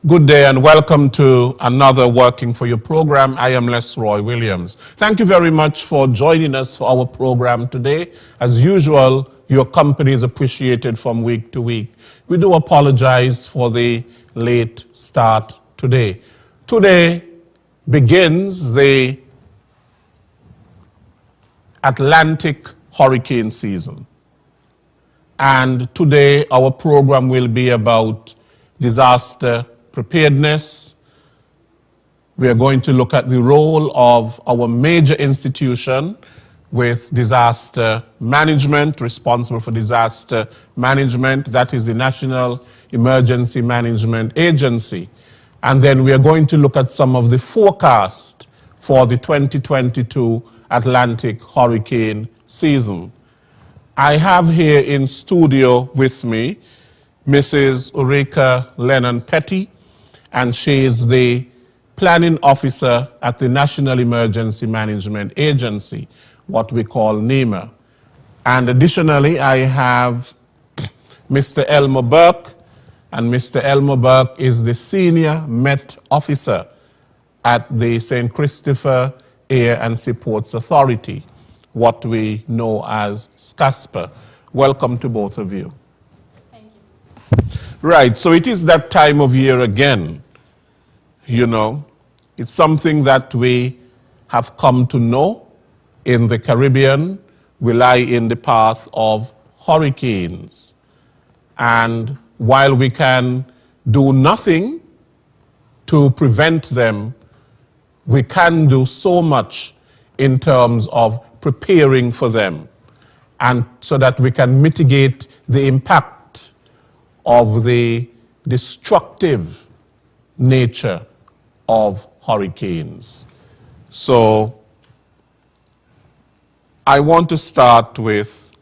Good day and welcome to another Working for You program. I am Les Roy Williams. Thank you very much for joining us for our program today. As usual, your company is appreciated from week to week. We do apologize for the late start today. Today begins the Atlantic hurricane season. And today our program will be about disaster preparedness. We are going to look at the role of our major institution with disaster management, responsible for disaster management. That is the National Emergency Management Agency. And then we are going to look at some of the forecast for the 2022 Atlantic hurricane season. I have here in studio with me Mrs. Ulrika Lennon-Petty, and she is the planning officer at the National Emergency Management Agency, what we call NEMA. And additionally, I have Mr. Elmo Burke, and Mr. Elmo Burke is the senior Met officer at the St. Christopher Air and Seaports Authority, what we know as SKSPA. Welcome to both of you. Thank you. Right, so it is that time of year again. You know, it's something that we have come to know in the Caribbean. We lie in the path of hurricanes. And while we can do nothing to prevent them, we can do so much in terms of preparing for them, and so that we can mitigate the impact of the destructive nature of hurricanes. So I want to start with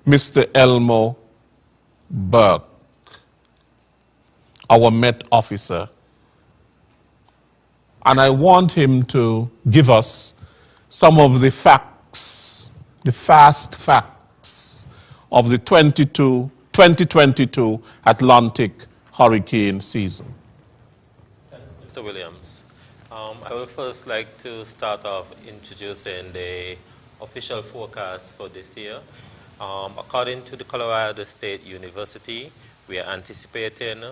Mr. Elmo Burke, our Met officer. And I want him to give us some of the facts, the fast facts of the 2022 Atlantic hurricane season. Thanks, Mr. Williams. I would first like to start off introducing the official forecast for this year. According to the Colorado State University, we are anticipating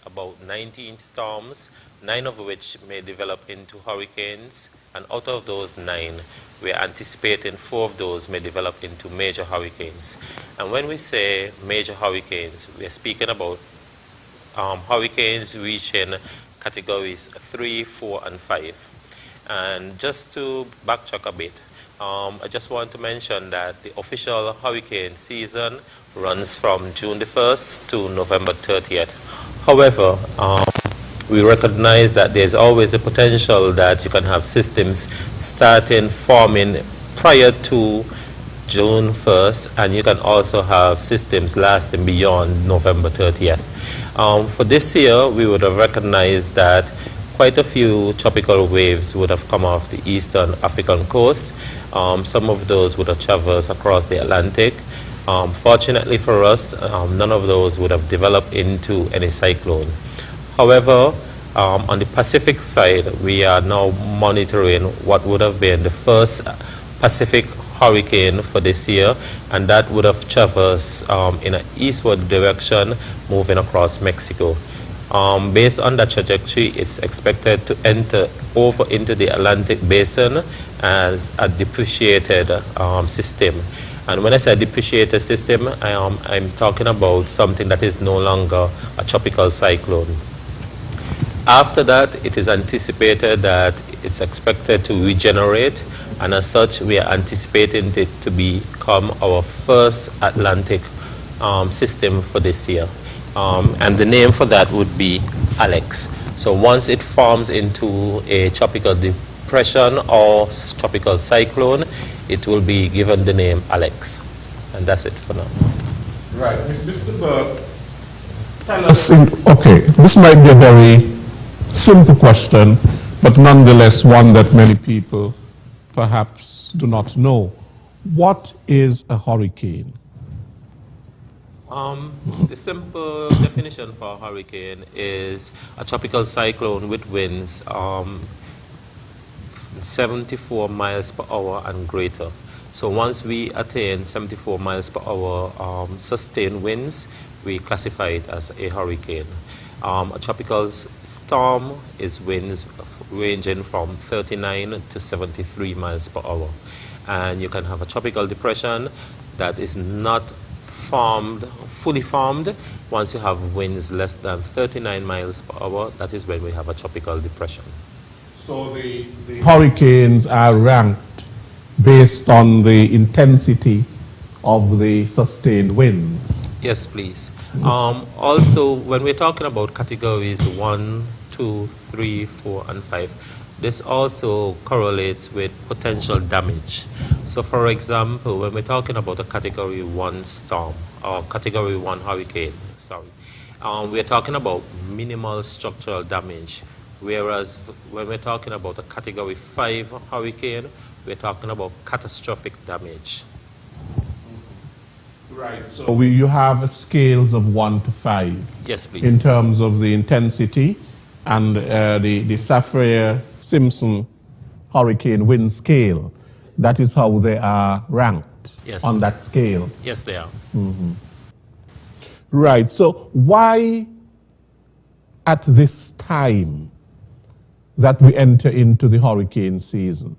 about 19 storms, 9 of which may develop into hurricanes, and out of those 9, we are anticipating 4 of those may develop into major hurricanes. And when we say major hurricanes, we are speaking about hurricanes reaching categories 3, 4, and 5. And just to backtrack a bit, I just want to mention that the official hurricane season runs from June the 1st to November 30th. However, we recognize that there's always a potential that you can have systems starting forming prior to June 1st, and you can also have systems lasting beyond November 30th. For this year, we would have recognized that quite a few tropical waves would have come off the eastern African coast. Some of those would have traversed across the Atlantic. Fortunately for us, none of those would have developed into any cyclone. However, on the Pacific side, we are now monitoring what would have been the first Pacific hurricane for this year, and that would have traversed in an eastward direction, moving across Mexico. Based on that trajectory, it's expected to enter over into the Atlantic basin as a depreciated system. And when I say depreciated system, I'm talking about something that is no longer a tropical cyclone. After that, it is anticipated that it's expected to regenerate, and as such, we are anticipating it to become our first Atlantic system for this year. And the name for that would be Alex. So once it forms into a tropical depression or tropical cyclone, it will be given the name Alex. And that's it for now. Right. Mr. Burke, tell us, okay, this might be a very simple question, but nonetheless one that many people perhaps do not know. What is a hurricane? The simple definition for a hurricane is a tropical cyclone with winds 74 miles per hour and greater. So once we attain 74 miles per hour sustained winds, we classify it as a hurricane. A tropical storm is winds ranging from 39 to 73 miles per hour. And you can have a tropical depression that is not fully formed. Once you have winds less than 39 miles per hour, that is when we have a tropical depression. So the hurricanes are ranked based on the intensity of the sustained winds? Yes, please. Also, when we're talking about categories 1, 2, 3, 4, and 5, this also correlates with potential damage. So, for example, when we're talking about a category 1 storm or category 1 hurricane, we're talking about minimal structural damage. Whereas when we're talking about a category 5 hurricane, we're talking about catastrophic damage. Right. So you have scales of 1 to 5. Yes, please. In terms of the intensity and the Saffir-Simpson hurricane wind scale. That is how they are ranked. Yes. On that scale. Yes, they are. Mm-hmm. Right. So why at this time that we enter into the hurricane season?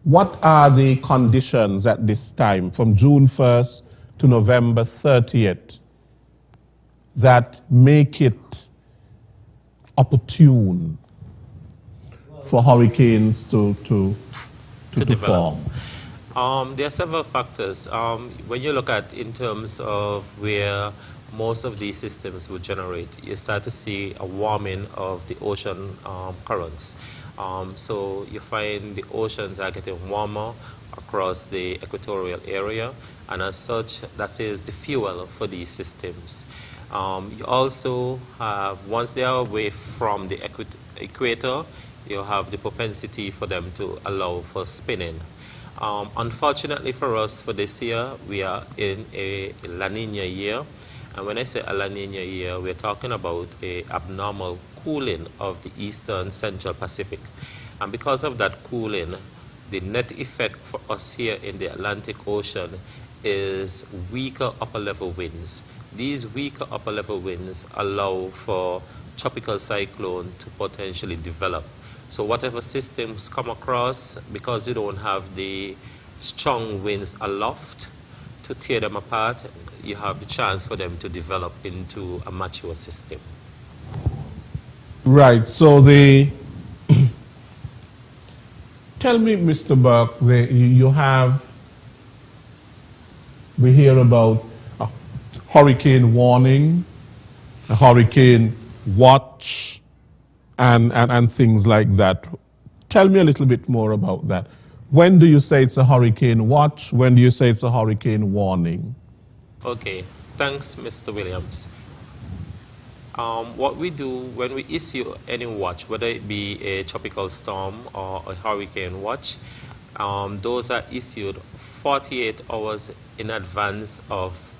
What are the conditions at this time from June 1st to November 30th that make it opportune for hurricanes to perform? There are several factors. When you look at in terms of where most of these systems will generate, you start to see a warming of the ocean currents. So you find the oceans are getting warmer across the equatorial area, and as such, that is the fuel for these systems. You also have, once they are away from the equator, you have the propensity for them to allow for spinning. Unfortunately for us, for this year, we are in a La Nina year. And when I say a La Nina year, we're talking about an abnormal cooling of the eastern central Pacific. And because of that cooling, the net effect for us here in the Atlantic Ocean is weaker upper level winds. These weaker upper level winds allow for tropical cyclone to potentially develop. So whatever systems come across, because you don't have the strong winds aloft to tear them apart, you have the chance for them to develop into a mature system. Right. So tell me, Mr. Burke, we hear about a hurricane warning, a hurricane watch, and things like that. Tell me a little bit more about that. When do you say it's a hurricane watch? When do you say it's a hurricane warning? Okay, thanks, Mr. Williams. What we do when we issue any watch, whether it be a tropical storm or a hurricane watch, those are issued 48 hours in advance of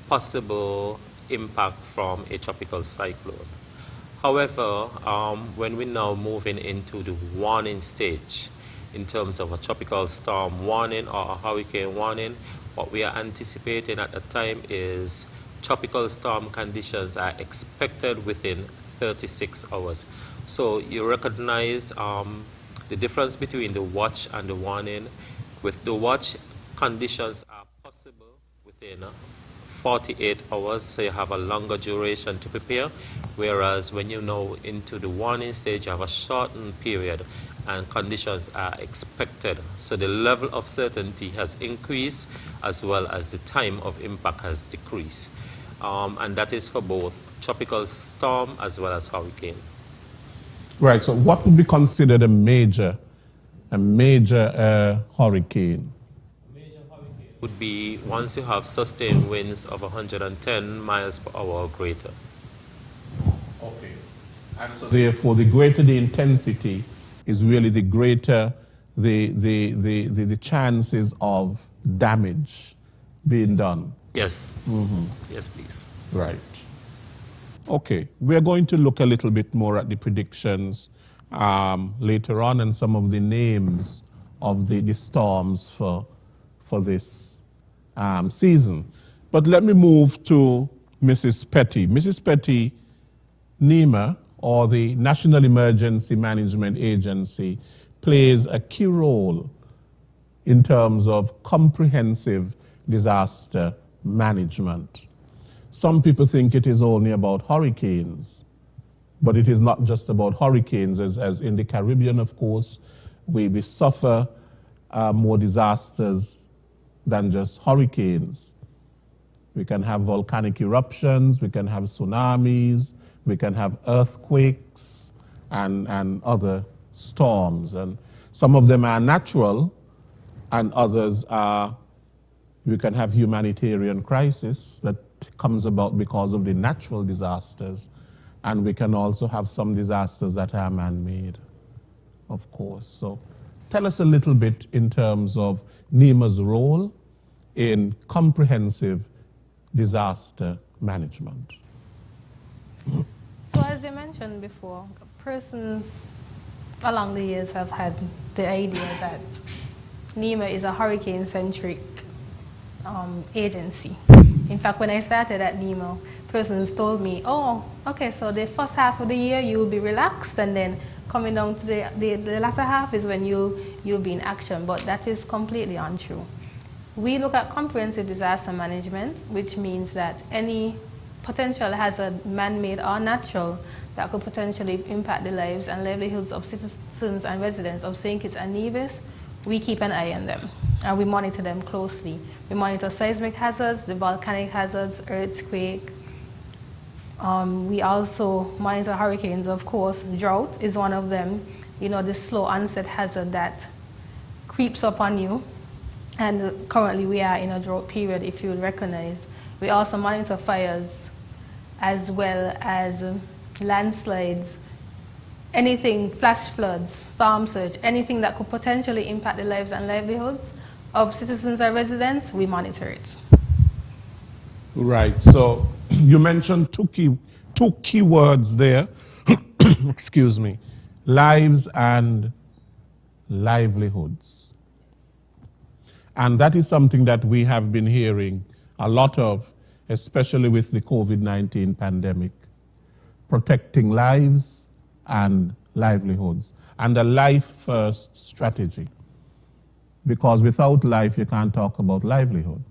possible impact from a tropical cyclone. However, when we're now moving into the warning stage, in terms of a tropical storm warning or a hurricane warning, what we are anticipating at the time is tropical storm conditions are expected within 36 hours. So you recognize the difference between the watch and the warning. With the watch, conditions are possible within 48 hours, so you have a longer duration to prepare, whereas when you know into the warning stage, you have a shortened period and conditions are expected. So the level of certainty has increased as well as the time of impact has decreased. And that is for both tropical storm as well as hurricane. Right, so what would be considered a major hurricane? Would be once you have sustained winds of 110 miles per hour or greater. Okay. And so therefore, the greater the intensity is really the greater the chances of damage being done. Yes. Yes, please. Right. Okay, we're going to look a little bit more at the predictions later on and some of the names of the storms for this season. But let me move to Mrs. Petty. Mrs. Petty, NEMA, or the National Emergency Management Agency, plays a key role in terms of comprehensive disaster management. Some people think it is only about hurricanes, but it is not just about hurricanes. As in the Caribbean, of course, we suffer more disasters than just hurricanes. We can have volcanic eruptions, we can have tsunamis, we can have earthquakes and other storms. And some of them are natural, and others are, we can have humanitarian crisis that comes about because of the natural disasters. And we can also have some disasters that are man-made, of course. So tell us a little bit in terms of NEMA's role in comprehensive disaster management. So as you mentioned before, persons along the years have had the idea that NEMA is a hurricane-centric agency. In fact, when I started at NEMA, persons told me, oh, okay, so the first half of the year you'll be relaxed, and then coming down to the latter half is when you'll be in action. But that is completely untrue. We look at comprehensive disaster management, which means that any potential hazard, man-made or natural, that could potentially impact the lives and livelihoods of citizens and residents of St. Kitts and Nevis, we keep an eye on them and we monitor them closely. We monitor seismic hazards, the volcanic hazards, earthquake. We also monitor hurricanes, of course. Drought is one of them. You know, the slow onset hazard that creeps up on you. And currently we are in a drought period, if you would recognize. We also monitor fires as well as landslides, anything, flash floods, storm surge, anything that could potentially impact the lives and livelihoods of citizens or residents, we monitor it. Right, so you mentioned two key words there, excuse me, lives and livelihoods. And that is something that we have been hearing a lot of, especially with the COVID-19 pandemic, protecting lives and livelihoods, and a life-first strategy. Because without life, you can't talk about livelihood,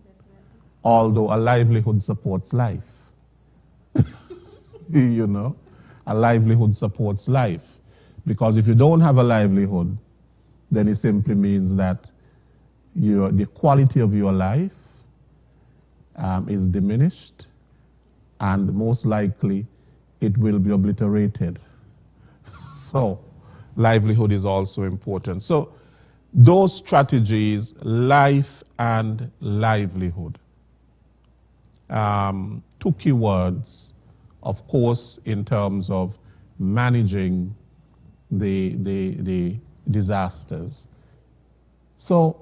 although a livelihood supports life. You know, a livelihood supports life. Because if you don't have a livelihood, then it simply means that the quality of your life is diminished, and most likely it will be obliterated. So livelihood is also important. So those strategies, life and livelihood, two key words, of course, in terms of managing the disasters. So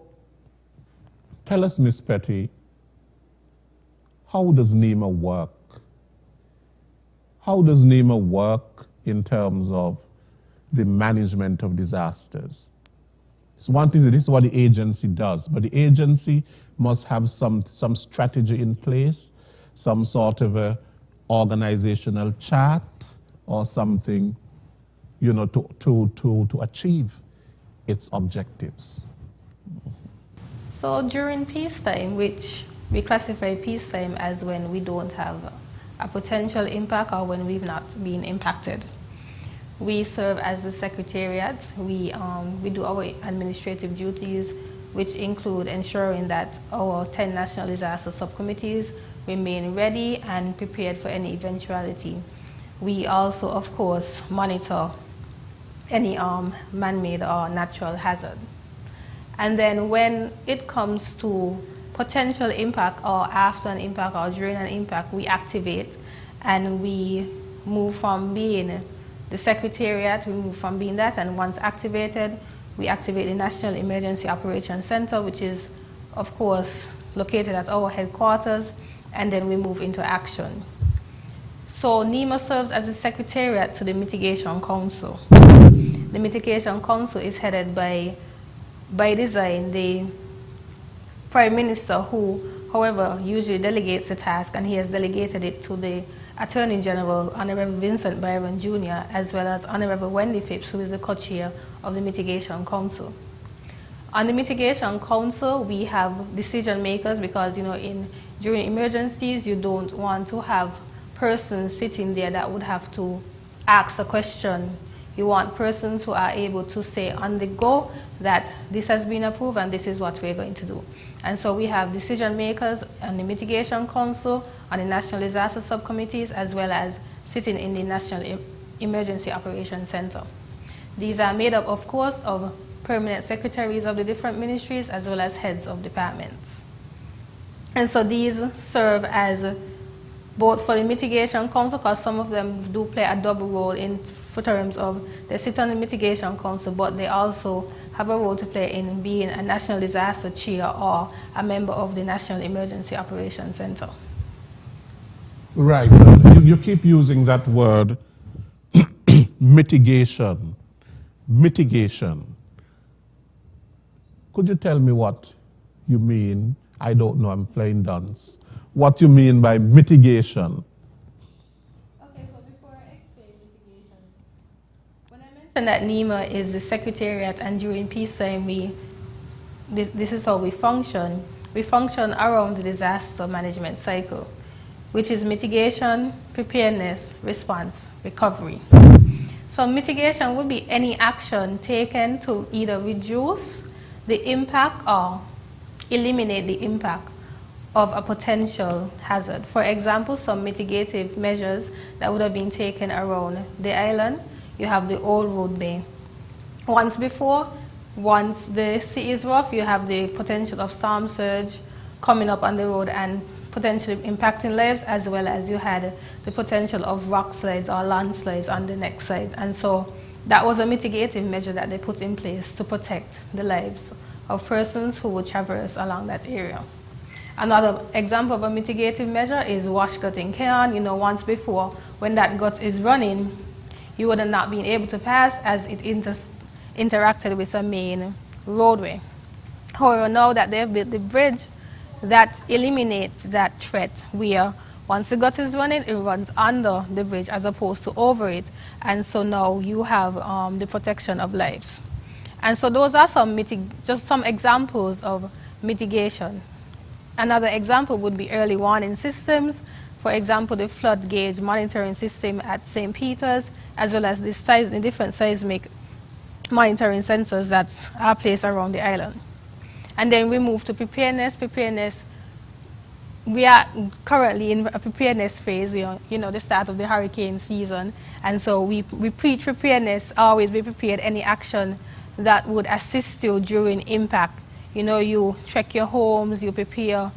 tell us, Ms. Petty, how does NEMA work? How does NEMA work in terms of the management of disasters? So one thing, this is what the agency does, but the agency must have some strategy in place, some sort of a organizational chart or something, you know, to achieve its objectives. So during peacetime, which we classify peacetime as when we don't have a potential impact or when we've not been impacted, we serve as the secretariat. We do our administrative duties, which include ensuring that our 10 national disaster subcommittees remain ready and prepared for any eventuality. We also, of course, monitor any man-made or natural hazard. And then when it comes to potential impact or after an impact or during an impact, we activate and we move from being the secretariat, we move from being that, and once activated, we activate the National Emergency Operations Center, which is, of course, located at our headquarters, and then we move into action. So NEMA serves as a secretariat to the Mitigation Council. The Mitigation Council is headed by design, the Prime Minister, who, however, usually delegates the task, and he has delegated it to the Attorney General, Honorable Vincent Byron Jr., as well as Honorable Wendy Phipps, who is the co-chair of the Mitigation Council. On the Mitigation Council, we have decision makers because, during emergencies, you don't want to have persons sitting there that would have to ask a question. You want persons who are able to say on the go that this has been approved and this is what we're going to do. And so we have decision makers on the Mitigation Council, on the National Disaster Subcommittees, as well as sitting in the National Emergency Operations Center. These are made up, of course, of permanent secretaries of the different ministries as well as heads of departments. And so these serve as both for the Mitigation Council, because some of them do play a double role for terms of they sit on the Mitigation Council, but they also have a role to play in being a National Disaster Chair or a member of the National Emergency Operations Center. Right. You keep using that word, mitigation. Mitigation. Could you tell me what you mean? I don't know, I'm playing dunce. What you mean by mitigation? Okay, so before I explain mitigation, when I mentioned that NEMA is the secretariat and during peacetime this is how we function. We function around the disaster management cycle, which is mitigation, preparedness, response, recovery. So mitigation would be any action taken to either reduce the impact or eliminate the impact of a potential hazard. For example, some mitigative measures that would have been taken around the island. You have the old road bay. Once the sea is rough, you have the potential of storm surge coming up on the road and potentially impacting lives, as well as you had the potential of rock slides or landslides on the next side. And so that was a mitigative measure that they put in place to protect the lives of persons who would traverse along that area. Another example of a mitigative measure is wash gut in Keon. Once before, when that gut is running, you would have not been able to pass as it interacted with a main roadway. However, now that they've built the bridge, that eliminates that threat where once the gut is running, it runs under the bridge as opposed to over it. And so now you have the protection of lives. And so those are just some examples of mitigation. Another example would be early warning systems. For example, the flood gauge monitoring system at St. Peter's, as well as the different seismic monitoring sensors that are placed around the island. And then we move to preparedness. We are currently in a preparedness phase, the start of the hurricane season. And so we preach preparedness, always be prepared, any action that would assist you during impact. You check your homes, you prepare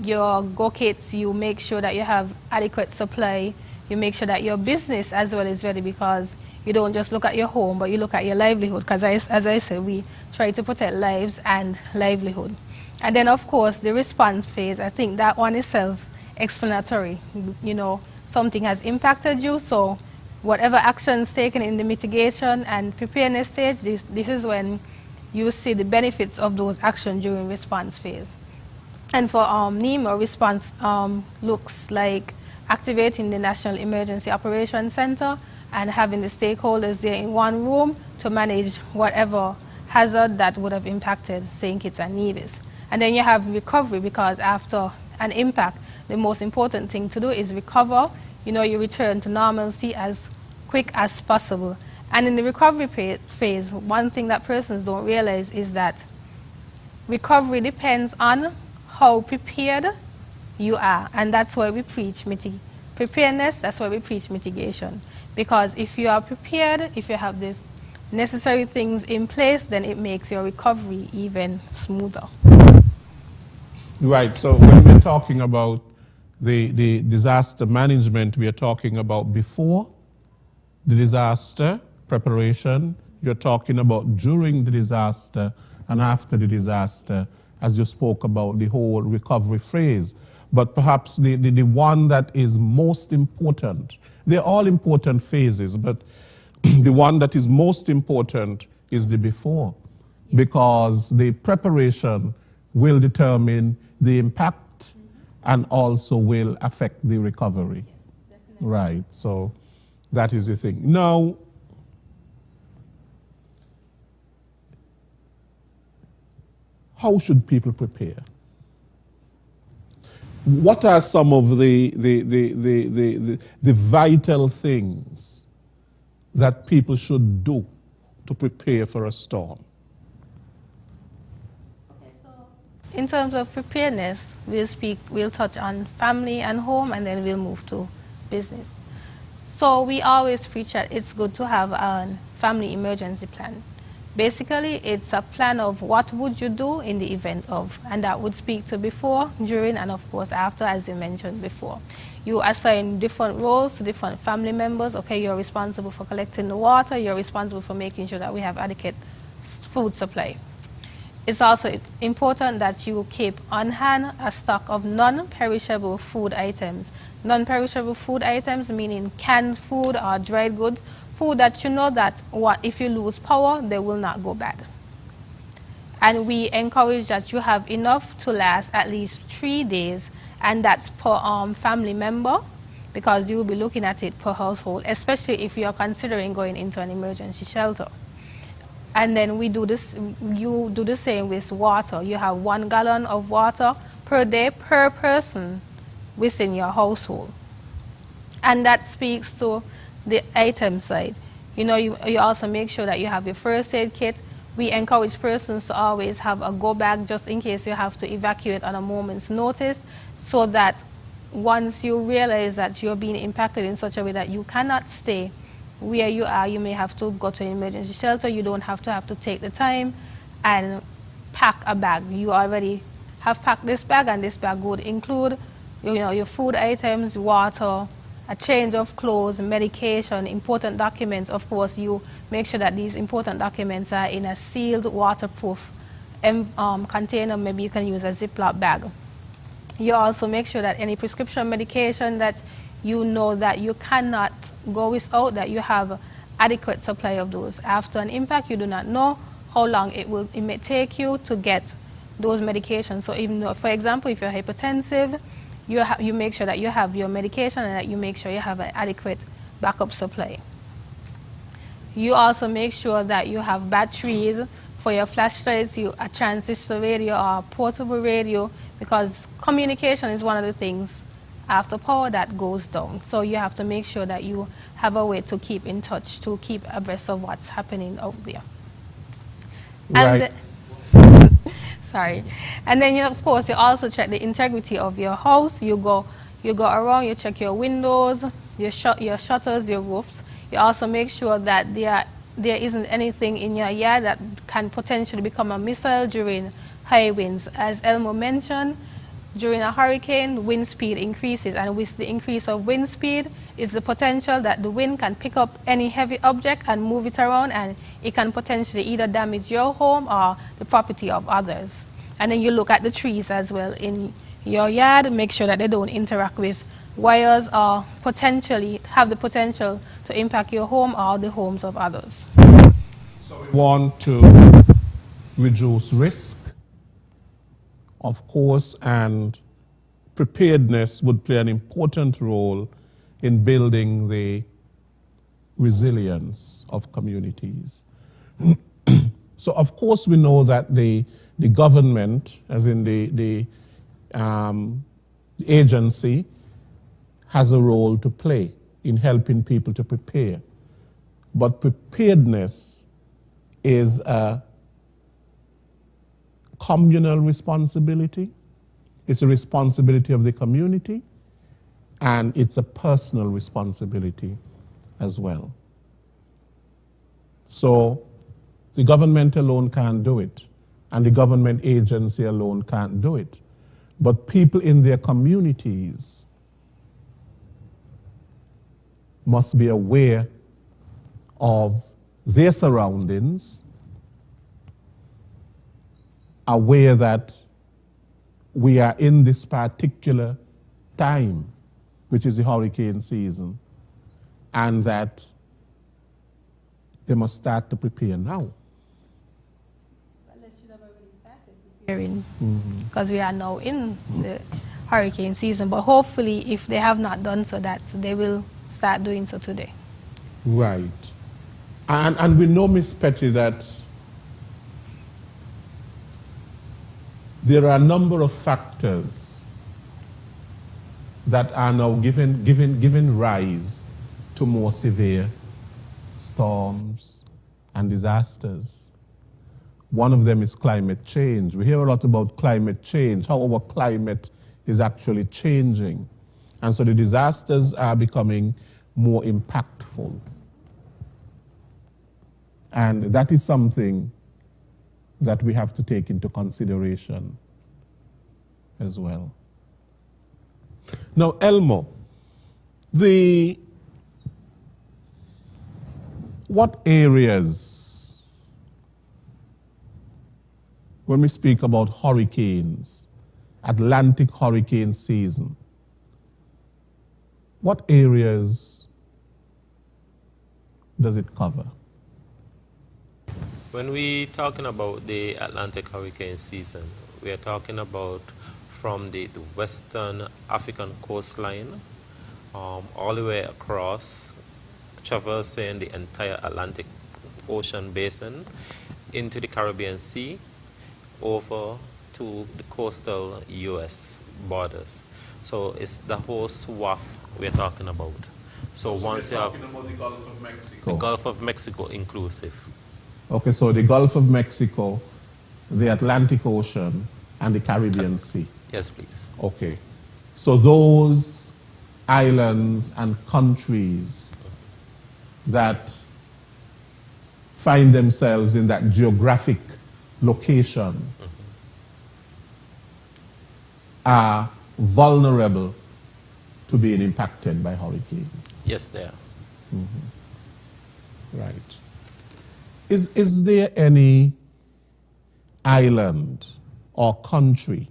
your go kits, you make sure that you have adequate supply, you make sure that your business as well is ready, because you don't just look at your home, but you look at your livelihood, because as I said, we try to protect lives and livelihood. And then, of course, the response phase, I think that one is self-explanatory. Something has impacted you, so whatever actions taken in the mitigation and preparedness stage, this is when you see the benefits of those actions during response phase. And for NEMA, response looks like activating the National Emergency Operations Center and having the stakeholders there in one room to manage whatever hazard that would have impacted St. Kitts and Nevis. And then you have recovery, because after an impact, the most important thing to do is recover. You return to normalcy as quick as possible. And in the recovery phase, one thing that persons don't realize is that recovery depends on how prepared you are. And that's why we preach preparedness, that's why we preach mitigation. Because if you are prepared, if you have the necessary things in place, then it makes your recovery even smoother. Right, so when we're talking about the disaster management, we are talking about before the disaster preparation, you're talking about during the disaster and after the disaster, as you spoke about the whole recovery phase. But perhaps the one that is most important, they're all important phases, but the one that is most important is the before, because the preparation will determine the impact and also will affect the recovery. Yes, definitely. Right, so that is the thing. Now, how should people prepare? What are some of the vital things that people should do to prepare for a storm? Okay, so in terms of preparedness, we'll touch on family and home, and then we'll move to business. So we always preach that it's good to have a family emergency plan. Basically, it's a plan of what would you do in the event of, and that would speak to before, during, and of course after, as you mentioned before. You assign different roles to different family members. Okay, you're responsible for collecting the water, you're responsible for making sure that we have adequate food supply. It's also important that you keep on hand a stock of non-perishable food items. Non-perishable food items meaning canned food or dried goods, food that you know that if you lose power, they will not go bad. And we encourage that you have enough to last at least 3 days, and that's per family member, because you will be looking at it per household, especially if you are considering going into an emergency shelter. And then we do this, you do the same with water. You have 1 gallon of water per day per person within your household. And that speaks to the item side. You know, you also make sure that you have your first aid kit. We encourage persons to always have a go bag just in case you have to evacuate on a moment's notice, so that once you realize that you're being impacted in such a way that you cannot stay where you are, you may have to go to an emergency shelter. You don't have to take the time and pack a bag. You already have packed this bag, and this bag would include, you know, your food items, water, a change of clothes, medication, important documents. Of course, you make sure that these important documents are in a sealed, waterproof container. Maybe you can use a Ziploc bag. You also make sure that any prescription medication that you know that you cannot go without, that you have adequate supply of those. After an impact, you do not know how long it may take you to get those medications. So even though, for example, if you're hypertensive, you make sure that you have your medication, and that you make sure you have an adequate backup supply. You also make sure that you have batteries for your flashlights, a transistor radio or a portable radio, because communication is one of the things after power that goes down. So you have to make sure that you have a way to keep in touch, to keep abreast of what's happening out there. Right. Sorry. And then, of course, you also check the integrity of your house. You go around, you check your windows, your shutters, your roofs. You also make sure that there isn't anything in your yard that can potentially become a missile during high winds. As Elmo mentioned, during a hurricane, wind speed increases, and with the increase of wind speed is the potential that the wind can pick up any heavy object and move it around, and it can potentially either damage your home or the property of others. And then you look at the trees as well in your yard, make sure that they don't interact with wires or potentially have the potential to impact your home or the homes of others. So we want to reduce risk, of course, and preparedness would play an important role in building the resilience of communities. So, of course, we know that the government, as in the agency, has a role to play in helping people to prepare. But preparedness is a communal responsibility. It's a responsibility of the community, and it's a personal responsibility as well. So the government alone can't do it, and the government agency alone can't do it. But people in their communities must be aware of their surroundings, aware that we are in this particular time, which is the hurricane season, and that they must start to prepare now. Well, they should have already started preparing because we are now in the hurricane season. But hopefully, if they have not done so, that they will start doing so today. Right. And we know, Ms. Petty, that there are a number of factors that are now giving rise to more severe storms and disasters. One of them is climate change. We hear a lot about climate change, how our climate is actually changing. And so the disasters are becoming more impactful. And that is something that we have to take into consideration as well. Now, Elmo, what areas, when we speak about hurricanes, Atlantic hurricane season, what areas does it cover? When we're talking about the Atlantic hurricane season, we are talking about from the western African coastline all the way across, traversing the entire Atlantic Ocean basin into the Caribbean Sea, over to the coastal U.S. borders. So it's the whole swath we're talking about. So once you have about the Gulf of Mexico. the Gulf of Mexico inclusive. Okay, so the Gulf of Mexico, the Atlantic Ocean, and the Caribbean Sea. Yes, please. Okay. So those islands and countries that find themselves in that geographic location are vulnerable to being impacted by hurricanes. Yes, they are. Right. Is there any island or country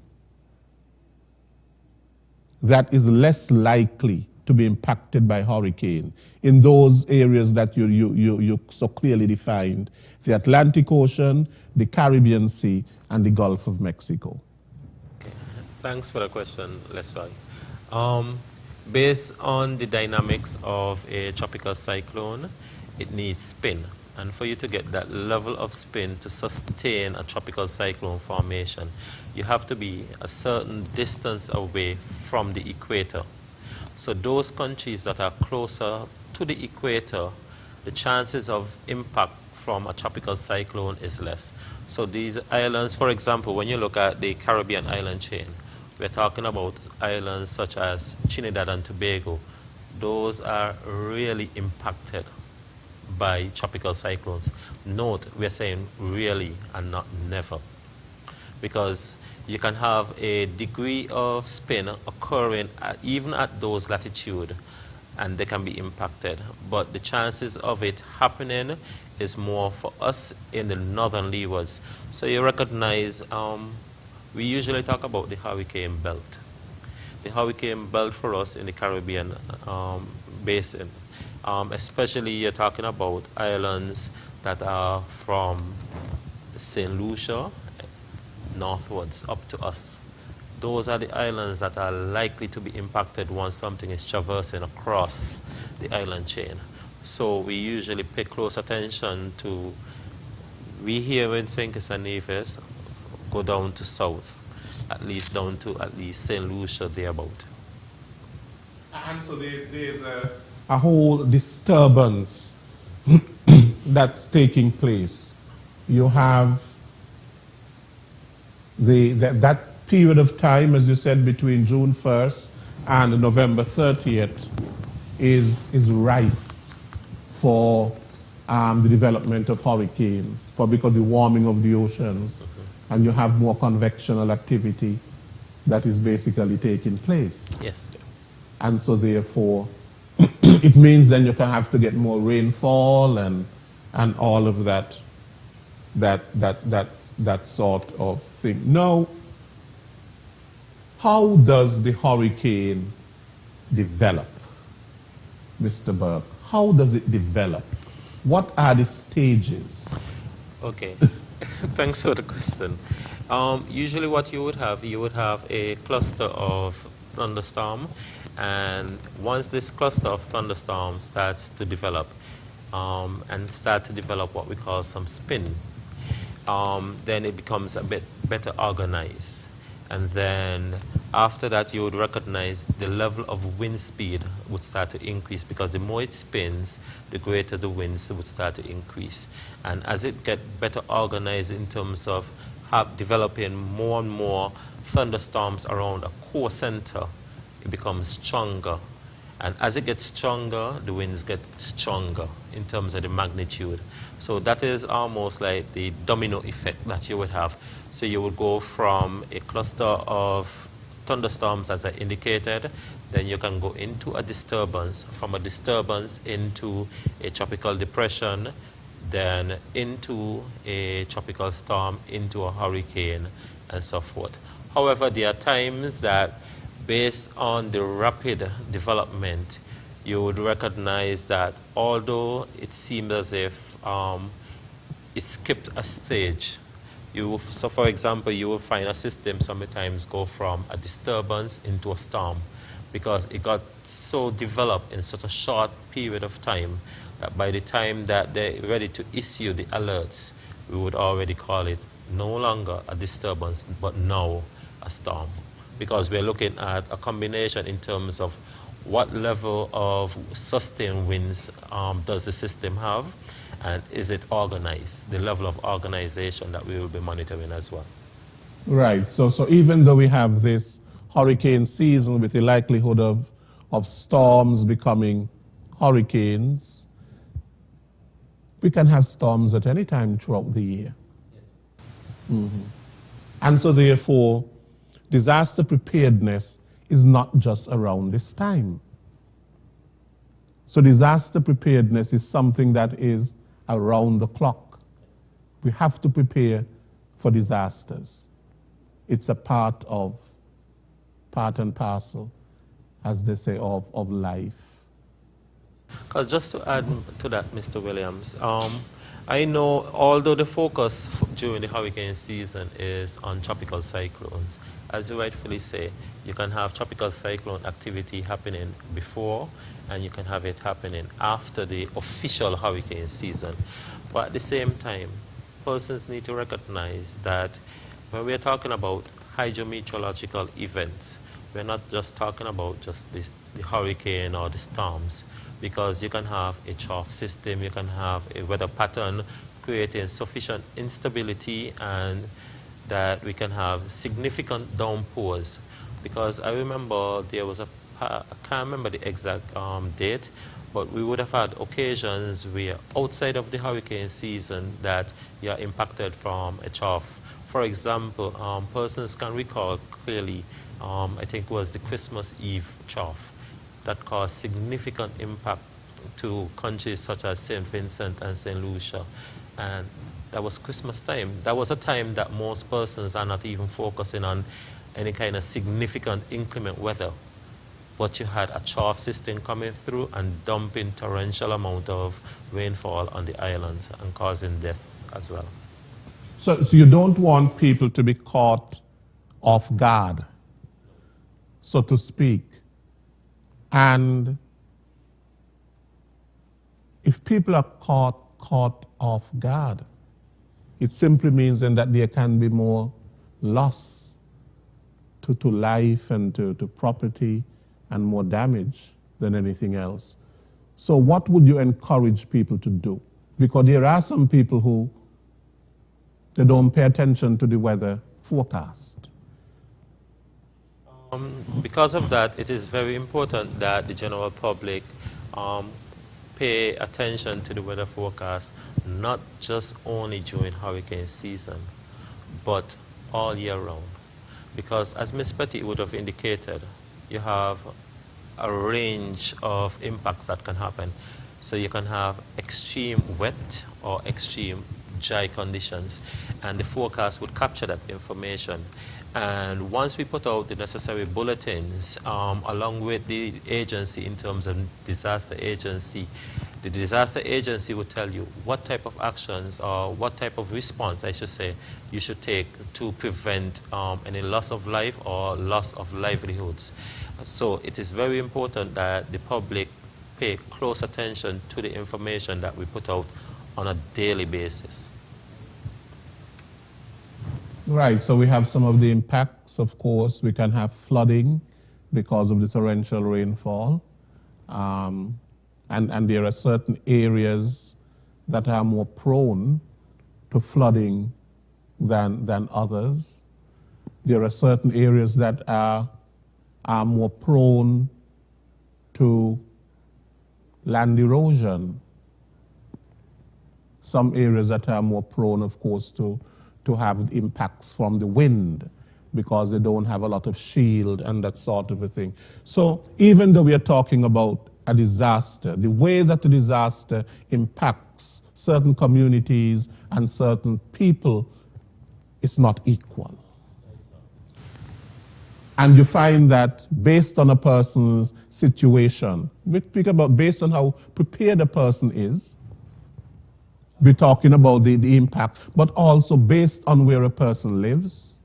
that is less likely to be impacted by hurricane in those areas that you so clearly defined, the Atlantic Ocean, the Caribbean Sea, and the Gulf of Mexico? Okay. Thanks for the question, Leslie. Based on the dynamics of a tropical cyclone, it needs spin. And for you to get that level of spin to sustain a tropical cyclone formation, you have to be a certain distance away from the equator. So those countries that are closer to the equator, the chances of impact from a tropical cyclone is less. So these islands, for example, when you look at the Caribbean island chain, we're talking about islands such as Trinidad and Tobago. Those are really impacted by tropical cyclones. Note, we're saying really and not never. Because you can have a degree of spin occurring even at those latitude, and they can be impacted. But the chances of it happening is more for us in the northern leewards. So you recognize, we usually talk about the hurricane belt. The hurricane belt for us in the Caribbean basin, especially you're talking about islands that are from St. Lucia northwards up to us. Those are the islands that are likely to be impacted once something is traversing across the island chain. So we usually pay close attention to, we here in St. Kitts and Nevis go down to south, at least down to at least St. Lucia thereabout. And so there's a whole disturbance that's taking place. You have that period of time, as you said, between June 1st and November 30th is ripe for the development of hurricanes, because of the warming of the oceans, and you have more convectional activity that is basically taking place. Yes. And so therefore, it means then you can have to get more rainfall and all of that sort of thing. Now, How does the hurricane develop, Mr. Burke? How does it develop? What are the stages? Okay, thanks for the question. Usually what you would have a cluster of thunderstorm, and once this cluster of thunderstorm starts to develop, and start to develop what we call some spin, then it becomes a bit better organized. And then after that, you would recognize the level of wind speed would start to increase, because the more it spins, the greater the winds would start to increase. And as it gets better organized in terms of developing more and more thunderstorms around a core center, it becomes stronger. And as it gets stronger, the winds get stronger in terms of the magnitude. So that is almost like the domino effect that you would have. So you would go from a cluster of thunderstorms, as I indicated, then you can go into a disturbance, from a disturbance into a tropical depression, then into a tropical storm, into a hurricane, and so forth. However, there are times that, based on the rapid development, you would recognize that although it seemed as if it skipped a stage, so for example, you will find a system sometimes go from a disturbance into a storm, because it got so developed in such a short period of time that by the time that they're ready to issue the alerts, we would already call it no longer a disturbance, but now a storm. Because we're looking at a combination in terms of what level of sustained winds does the system have, and is it organized, the level of organization that we will be monitoring as well. Right, so even though we have this hurricane season with the likelihood of storms becoming hurricanes, we can have storms at any time throughout the year. Yes. And so therefore, disaster preparedness is not just around this time. So disaster preparedness is something that is around the clock. We have to prepare for disasters. It's a part and parcel, as they say, of life. Because just to add to that, Mr. Williams, I know although the focus during the hurricane season is on tropical cyclones, as you rightfully say, you can have tropical cyclone activity happening before, and you can have it happening after the official hurricane season. But at the same time, persons need to recognize that when we're talking about hydrometeorological events, we're not just talking about just the hurricane or the storms, because you can have a trough system, you can have a weather pattern creating sufficient instability, and that we can have significant downpours. Because I remember there was I can't remember the exact date, but we would have had occasions where outside of the hurricane season that you are impacted from a trough. For example, persons can recall clearly, I think it was the Christmas Eve trough that caused significant impact to countries such as St. Vincent and St. Lucia. And that was Christmas time. That was a time that most persons are not even focusing on any kind of significant inclement weather. But you had a trough system coming through and dumping torrential amount of rainfall on the islands and causing deaths as well. So you don't want people to be caught off guard, so to speak. And if people are caught off guard, it simply means then that there can be more loss to life and to property, and more damage than anything else. So what would you encourage people to do? Because there are some people who they don't pay attention to the weather forecast. Because of that, it is very important that the general public pay attention to the weather forecast, not just only during hurricane season, but all year round. Because as Ms. Petty would have indicated, you have a range of impacts that can happen. So you can have extreme wet or extreme dry conditions, and the forecast would capture that information. And once we put out the necessary bulletins, along with the agency in terms of disaster agency, the disaster agency will tell you what type of actions or what type of response, I should say, you should take to prevent any loss of life or loss of livelihoods. So it is very important that the public pay close attention to the information that we put out on a daily basis. Right, so we have some of the impacts, of course. We can have flooding because of the torrential rainfall. And there are certain areas that are more prone to flooding than others. There are certain areas that are more prone to land erosion. Some areas that are more prone, of course, to have impacts from the wind because they don't have a lot of shield and that sort of a thing. So even though we are talking about a disaster, the way that the disaster impacts certain communities and certain people is not equal. And you find that based on a person's situation, we speak about based on how prepared a person is, we're talking about the impact, but also based on where a person lives,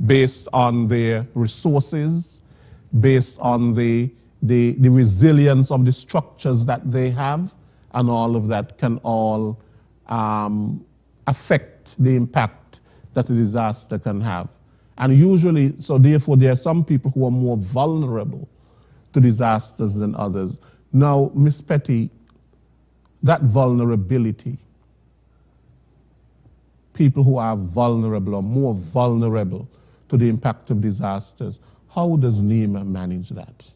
based on their resources, based on the resilience of the structures that they have, and all of that can all affect the impact that a disaster can have. And usually, so therefore, there are some people who are more vulnerable to disasters than others. Now, Ms. Petty, that vulnerability, people who are vulnerable or more vulnerable to the impact of disasters, how does NEMA manage that?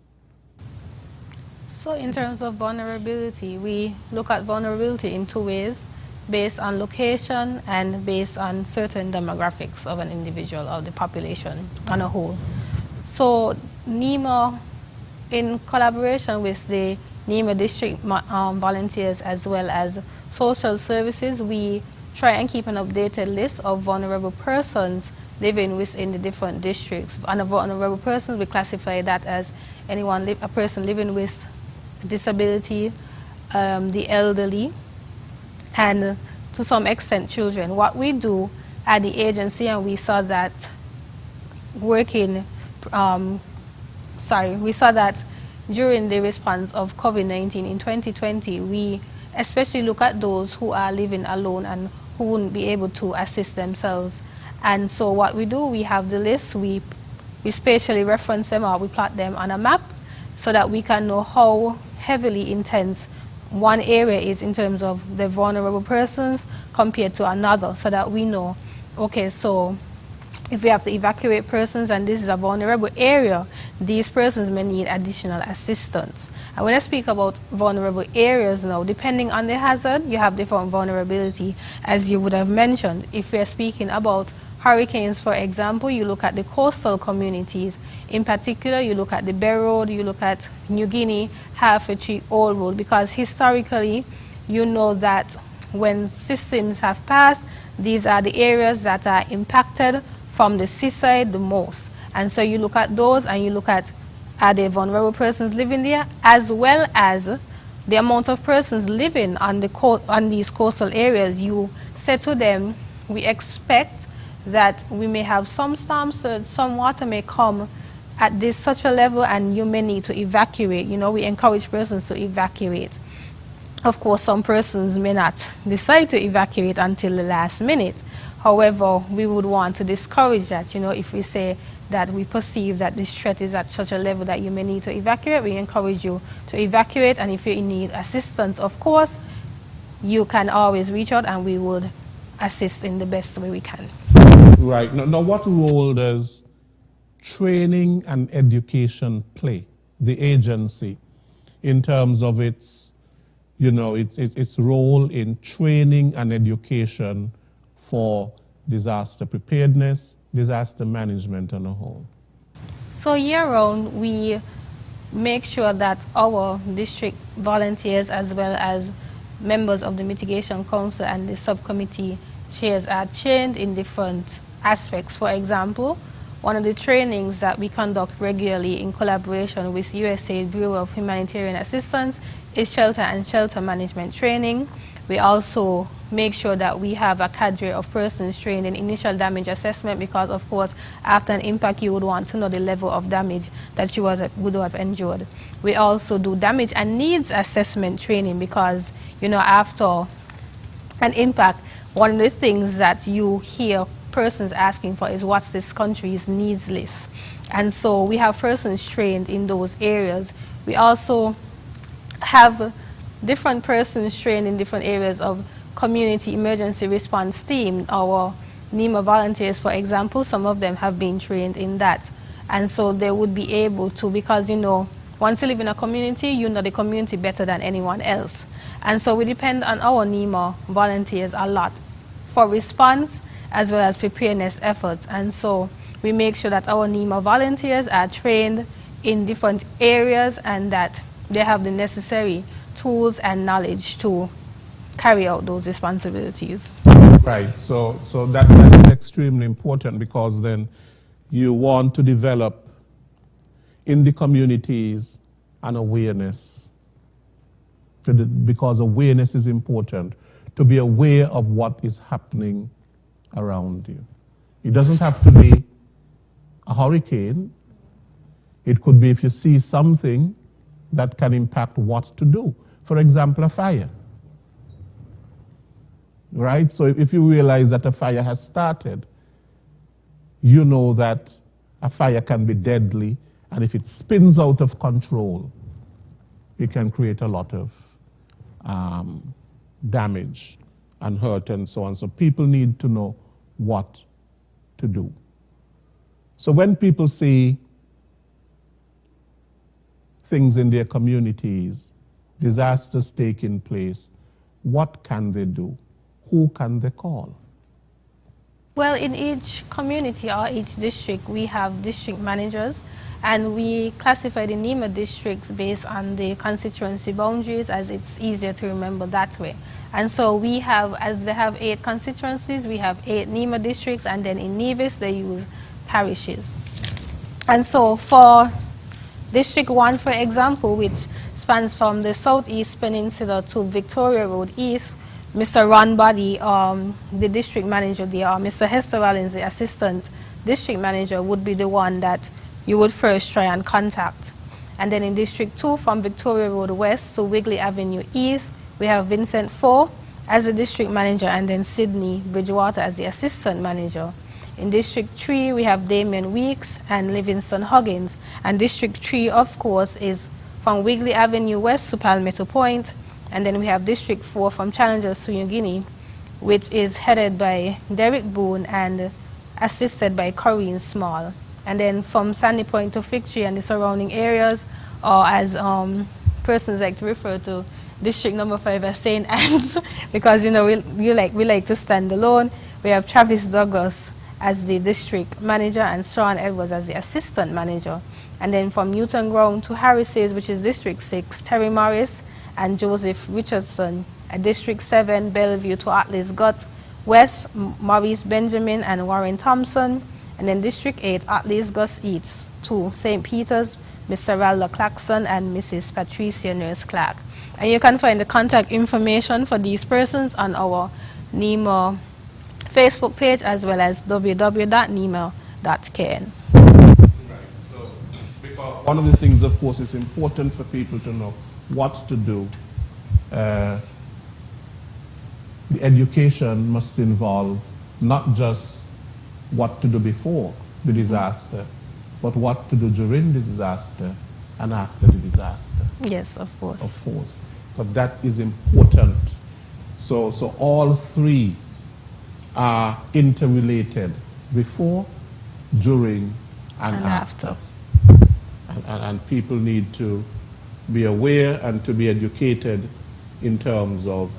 So in terms of vulnerability, we look at vulnerability in two ways, based on location and based on certain demographics of an individual or the population on a whole. So NEMA, in collaboration with the NEMA district volunteers as well as social services, we try and keep an updated list of vulnerable persons living within the different districts. And a vulnerable person, we classify that as a person living with disability, the elderly, and to some extent children. What we do at the agency, and we saw that during the response of COVID-19 in 2020, we especially look at those who are living alone and who wouldn't be able to assist themselves. And so what we do, we have the list, we spatially reference them or we plot them on a map so that we can know how heavily intense one area is in terms of the vulnerable persons compared to another, so that we know, okay, so if we have to evacuate persons and this is a vulnerable area, these persons may need additional assistance. And when I speak about vulnerable areas now, depending on the hazard, you have different vulnerability, as you would have mentioned. If we are speaking about hurricanes, for example, you look at the coastal communities. In particular, you look at the Bay Road, you look at New Guinea, Herefordshire, Old Road, because historically, you know that when systems have passed, these are the areas that are impacted from the seaside the most. And so you look at those and you look at, are there vulnerable persons living there, as well as the amount of persons living on these coastal areas. You say to them, we expect that we may have some storms, so some water may come at such a level and you may need to evacuate. You know, we encourage persons to evacuate. Of course, some persons may not decide to evacuate until the last minute. However, we would want to discourage that. You know, if we say that we perceive that this threat is at such a level that you may need to evacuate, we encourage you to evacuate. And if you need assistance, of course, you can always reach out and we would assist in the best way we can. Right. Now what role does training and education play, the agency, in terms of its role in training and education for disaster preparedness, disaster management on a whole? So year-round, we make sure that our district volunteers as well as members of the Mitigation Council and the subcommittee chairs are trained in different aspects. For example, one of the trainings that we conduct regularly in collaboration with USAID Bureau of Humanitarian Assistance is shelter and shelter management training. We also make sure that we have a cadre of persons trained in initial damage assessment because, of course, after an impact, you would want to know the level of damage that you would have endured. We also do damage and needs assessment training because, you know, after an impact, one of the things that you hear persons asking for is what's this country's needs list. And so we have persons trained in those areas. We also have different persons trained in different areas of community emergency response team. Our NEMA volunteers, for example, some of them have been trained in that. And so they would be able to, because, you know, once you live in a community, you know the community better than anyone else. And so we depend on our NEMA volunteers a lot for response as well as preparedness efforts. And so we make sure that our NEMA volunteers are trained in different areas and that they have the necessary tools and knowledge to carry out those responsibilities. Right, so that is extremely important because then you want to develop in the communities an awareness, because awareness is important, to be aware of what is happening around you. It doesn't have to be a hurricane. It could be if you see something that can impact what to do. For example, a fire. Right? So if you realize that a fire has started, you know that a fire can be deadly, and if it spins out of control, it can create a lot of damage and hurt and so on. So people need to know what to do. So when people see things in their communities, disasters taking place, what can they do? Who can they call? Well, in each community or each district, we have district managers, and we classify the NEMA districts based on the constituency boundaries, as it's easier to remember that way. And so we have, as they have 8 constituencies, we have 8 NEMA districts, and then in Nevis they use parishes. And so for District 1, for example, which spans from the Southeast Peninsula to Victoria Road East, Mr. Ron Boddy, the district manager there, or Mr. Hester Rollins, the assistant district manager, would be the one that you would first try and contact. And then in District 2, from Victoria Road West to Wigley Avenue East, we have Vincent Foe as the district manager, and then Sydney Bridgewater as the assistant manager. In District 3, we have Damien Weeks and Livingston Huggins. And District 3, of course, is from Wigley Avenue West to Palmetto Point. And then we have District 4 from Challengers to New Guinea, which is headed by Derek Boone and assisted by Corinne Small. And then from Sandy Point to Fig Tree and the surrounding areas, or as persons like to refer to District number 5 as St. Anne's, because, you know, we like to stand alone. We have Travis Douglas as the district manager and Sean Edwards as the assistant manager. And then from Newton Ground to Harris's, which is District 6, Terry Morris and Joseph Richardson. At District 7, Bellevue to Atlas Gut West, Maurice Benjamin and Warren Thompson. And then District 8, Atlas Gus Eats to St. Peter's, Mr. Ralda Claxon and Mrs. Patricia Nurse Clark. And you can find the contact information for these persons on our NEMA Facebook page as well as www.nema.kn. Right, so because one of the things, of course, is important for people to know what to do. The education must involve not just what to do before the disaster, but what to do during the disaster and after the disaster. Yes, of course. Of course. But that is important. So all three are interrelated: before, during, and after. And people need to be aware and to be educated in terms of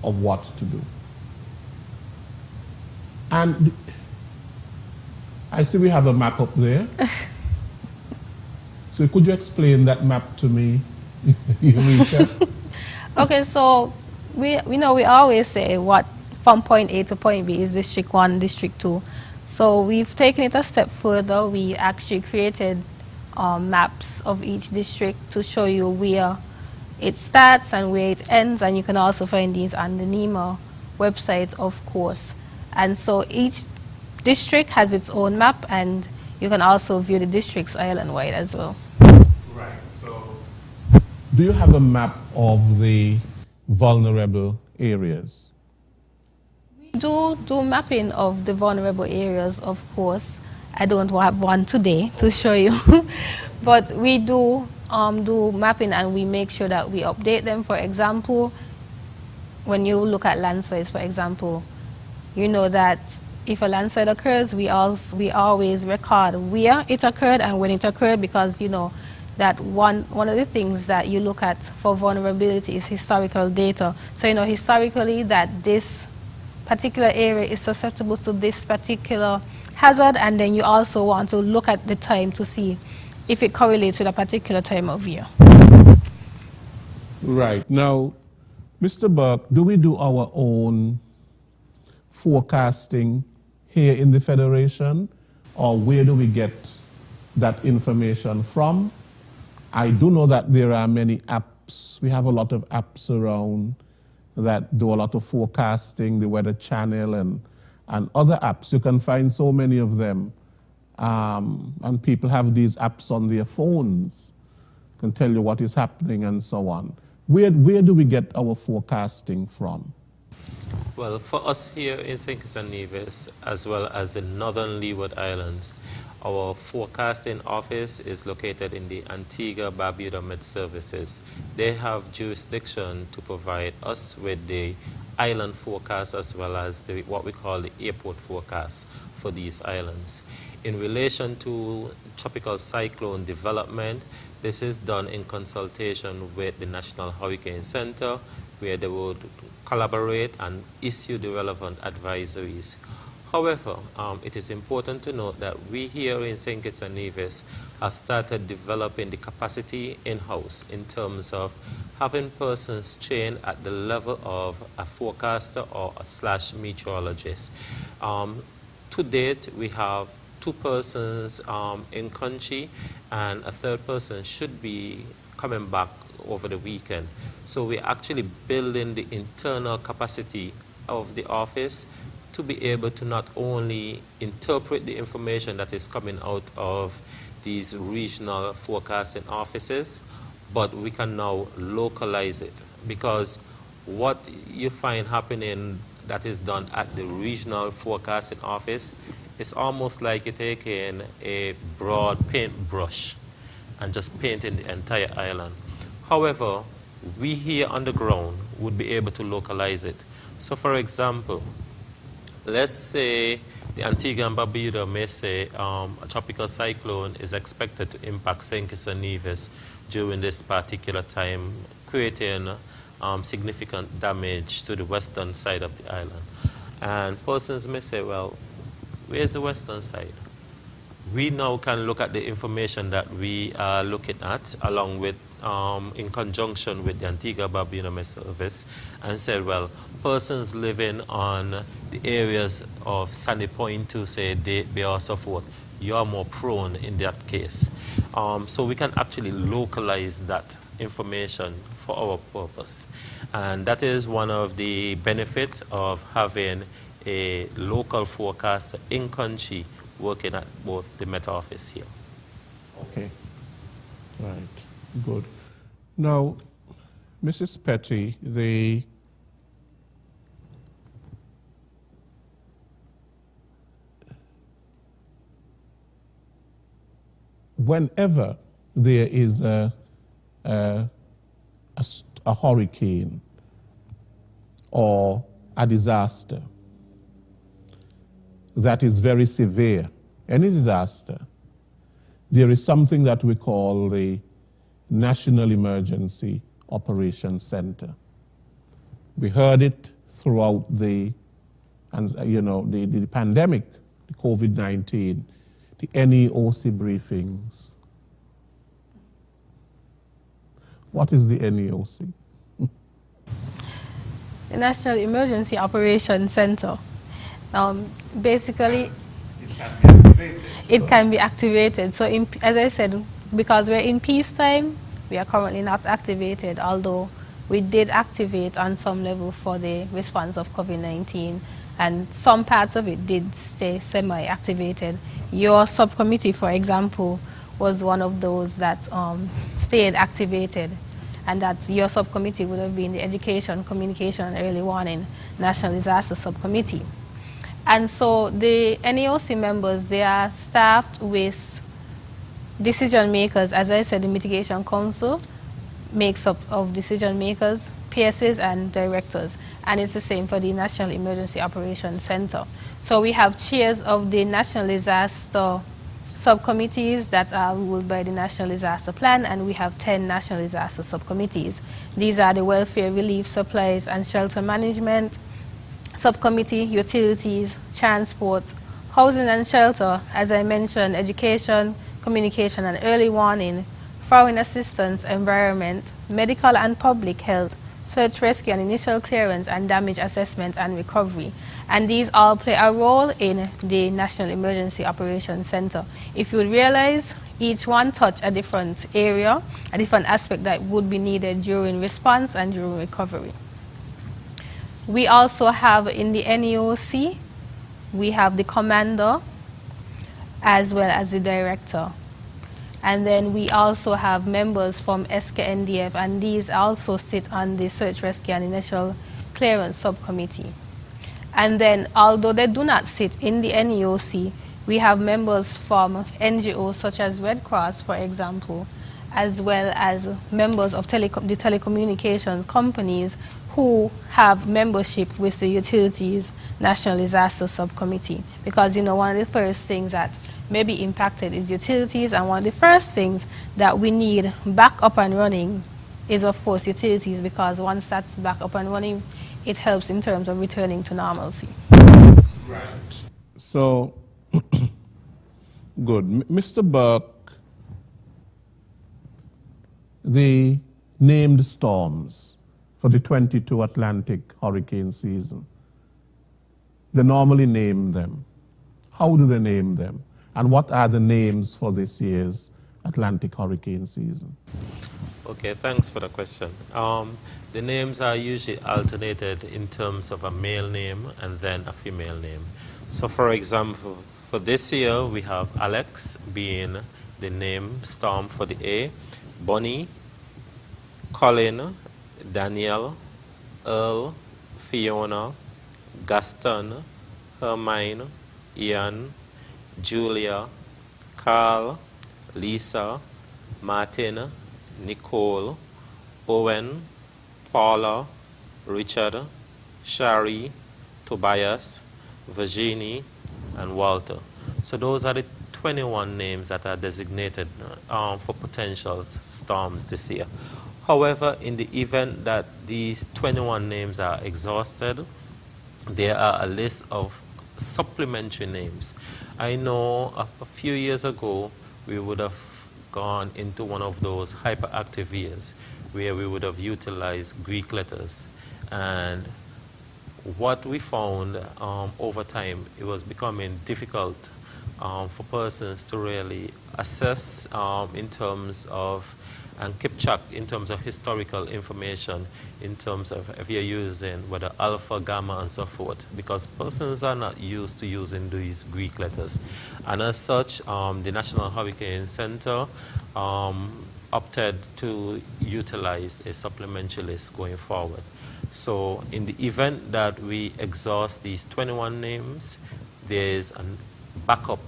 what to do. And I see we have a map up there. So could you explain that map to me, Eureka? Okay, so we always say what from point A to point B is District 1, District 2. So we've taken it a step further. We actually created maps of each district to show you where it starts and where it ends, and you can also find these on the NEMA website, of course. And so each district has its own map, and you can also view the districts island-wide as well. Right. So, do you have a map of the vulnerable areas? We do mapping of the vulnerable areas, of course. I don't have one today to show you, but we do mapping, and we make sure that we update them. For example, when you look at landslides, for example, you know that if a landslide occurs, we always record where it occurred and when it occurred, because you know that one of the things that you look at for vulnerability is historical data. So you know historically that this particular area is susceptible to this particular hazard, and then you also want to look at the time to see if it correlates with a particular time of year. Right. Now, Mr. Burke, do we do our own forecasting here in the Federation, or where do we get that information from? I do know that there are many apps. We have a lot of apps around that do a lot of forecasting, the Weather Channel and other apps. You can find so many of them. And people have these apps on their phones, can tell you what is happening and so on. Where do we get our forecasting from? Well, for us here in St. Kitts and Nevis, as well as the Northern Leeward Islands, our forecasting office is located in the Antigua Barbuda Med Services. They have jurisdiction to provide us with the island forecast as well as what we call the airport forecast for these islands. In relation to tropical cyclone development, this is done in consultation with the National Hurricane Center, where they would collaborate and issue the relevant advisories. However, it is important to note that we here in St. Kitts and Nevis have started developing the capacity in-house in terms of having persons trained at the level of a forecaster or a meteorologist. To date, we have 2 persons in country, and a 3rd person should be coming back over the weekend. So we're actually building the internal capacity of the office to be able to not only interpret the information that is coming out of these regional forecasting offices, but we can now localize it, because what you find happening that is done at the regional forecasting office is almost like you're taking a broad paintbrush and just painting the entire island. However, we here on the ground would be able to localize it. So for example, let's say the Antigua and Barbuda may say a tropical cyclone is expected to impact St. Kitts and Nevis during this particular time, creating significant damage to the western side of the island. And persons may say, well, where's the western side? We now can look at the information that we are looking at, along with, in conjunction with the Antigua Barbuda Med Service, and said, well, persons living on the areas of Sandy Point to say Date Bay or so forth, you are more prone in that case. So we can actually localize that information for our purpose. And that is one of the benefits of having a local forecaster in country working at both the Met Office here. Okay. Right. Good. Now, Mrs. Petty, whenever there is a hurricane or a disaster that is very severe, any disaster, there is something that we call the National Emergency Operations Center. We heard it throughout the pandemic, the COVID-19, the NEOC briefings. What is the NEOC? The National Emergency Operations Center. Basically, It can be activated. So, as I said, because we're in peacetime, we are currently not activated, although we did activate on some level for the response of COVID-19, and some parts of it did stay semi-activated. Your subcommittee, for example, was one of those that stayed activated, and that your subcommittee would have been the Education, Communication and Early Warning National Disaster Subcommittee. And so the NEOC members, they are staffed with decision makers. As I said, the Mitigation Council makes up of decision makers, PSAs and directors, and it's the same for the National Emergency Operations Center. So we have chairs of the National Disaster subcommittees that are ruled by the National Disaster Plan, and we have 10 National Disaster Subcommittees. These are the Welfare, Relief, Supplies and Shelter Management Subcommittee, Utilities, Transport, Housing and Shelter, as I mentioned, Education, Communication and Early Warning, Foreign Assistance, Environment, Medical and Public Health, Search, Rescue and Initial Clearance, and Damage Assessment and Recovery. And these all play a role in the National Emergency Operations Center. If you realize, each one touch a different area, a different aspect that would be needed during response and during recovery. We also have in the NEOC, we have the commander as well as the director. And then we also have members from SKNDF, and these also sit on the Search, Rescue and Initial Clearance Subcommittee. And then, although they do not sit in the NEOC, we have members from NGOs such as Red Cross, for example, as well as members of the telecommunications companies who have membership with the Utilities National Disaster Subcommittee. Because, you know, one of the first things that may be impacted is utilities, and one of the first things that we need back up and running is, of course, utilities, because once that's back up and running, it helps in terms of returning to normalcy. Right. So, good. Mr. Burke, the named storms for the 22 Atlantic hurricane season, they normally name them. How do they name them? And what are the names for this year's Atlantic hurricane season? Okay, thanks for the question. The names are usually alternated in terms of a male name and then a female name. So for example, for this year, we have Alex being the name storm for the A, Bonnie, Colin, Danielle, Earl, Fiona, Gaston, Hermine, Ian, Julia, Carl, Lisa, Martin, Nicole, Owen, Paula, Richard, Shari, Tobias, Virginie, and Walter. So those are the 21 names that are designated for potential storms this year. However, in the event that these 21 names are exhausted, there are a list of supplementary names. I know a few years ago, we would have gone into one of those hyperactive years where we would have utilized Greek letters. And what we found over time, it was becoming difficult for persons to really assess in terms of and keep track in terms of historical information, in terms of if you're using whether alpha, gamma, and so forth, because persons are not used to using these Greek letters. And as such, the National Hurricane Center opted to utilize a supplementary list going forward. So in the event that we exhaust these 21 names, there's a backup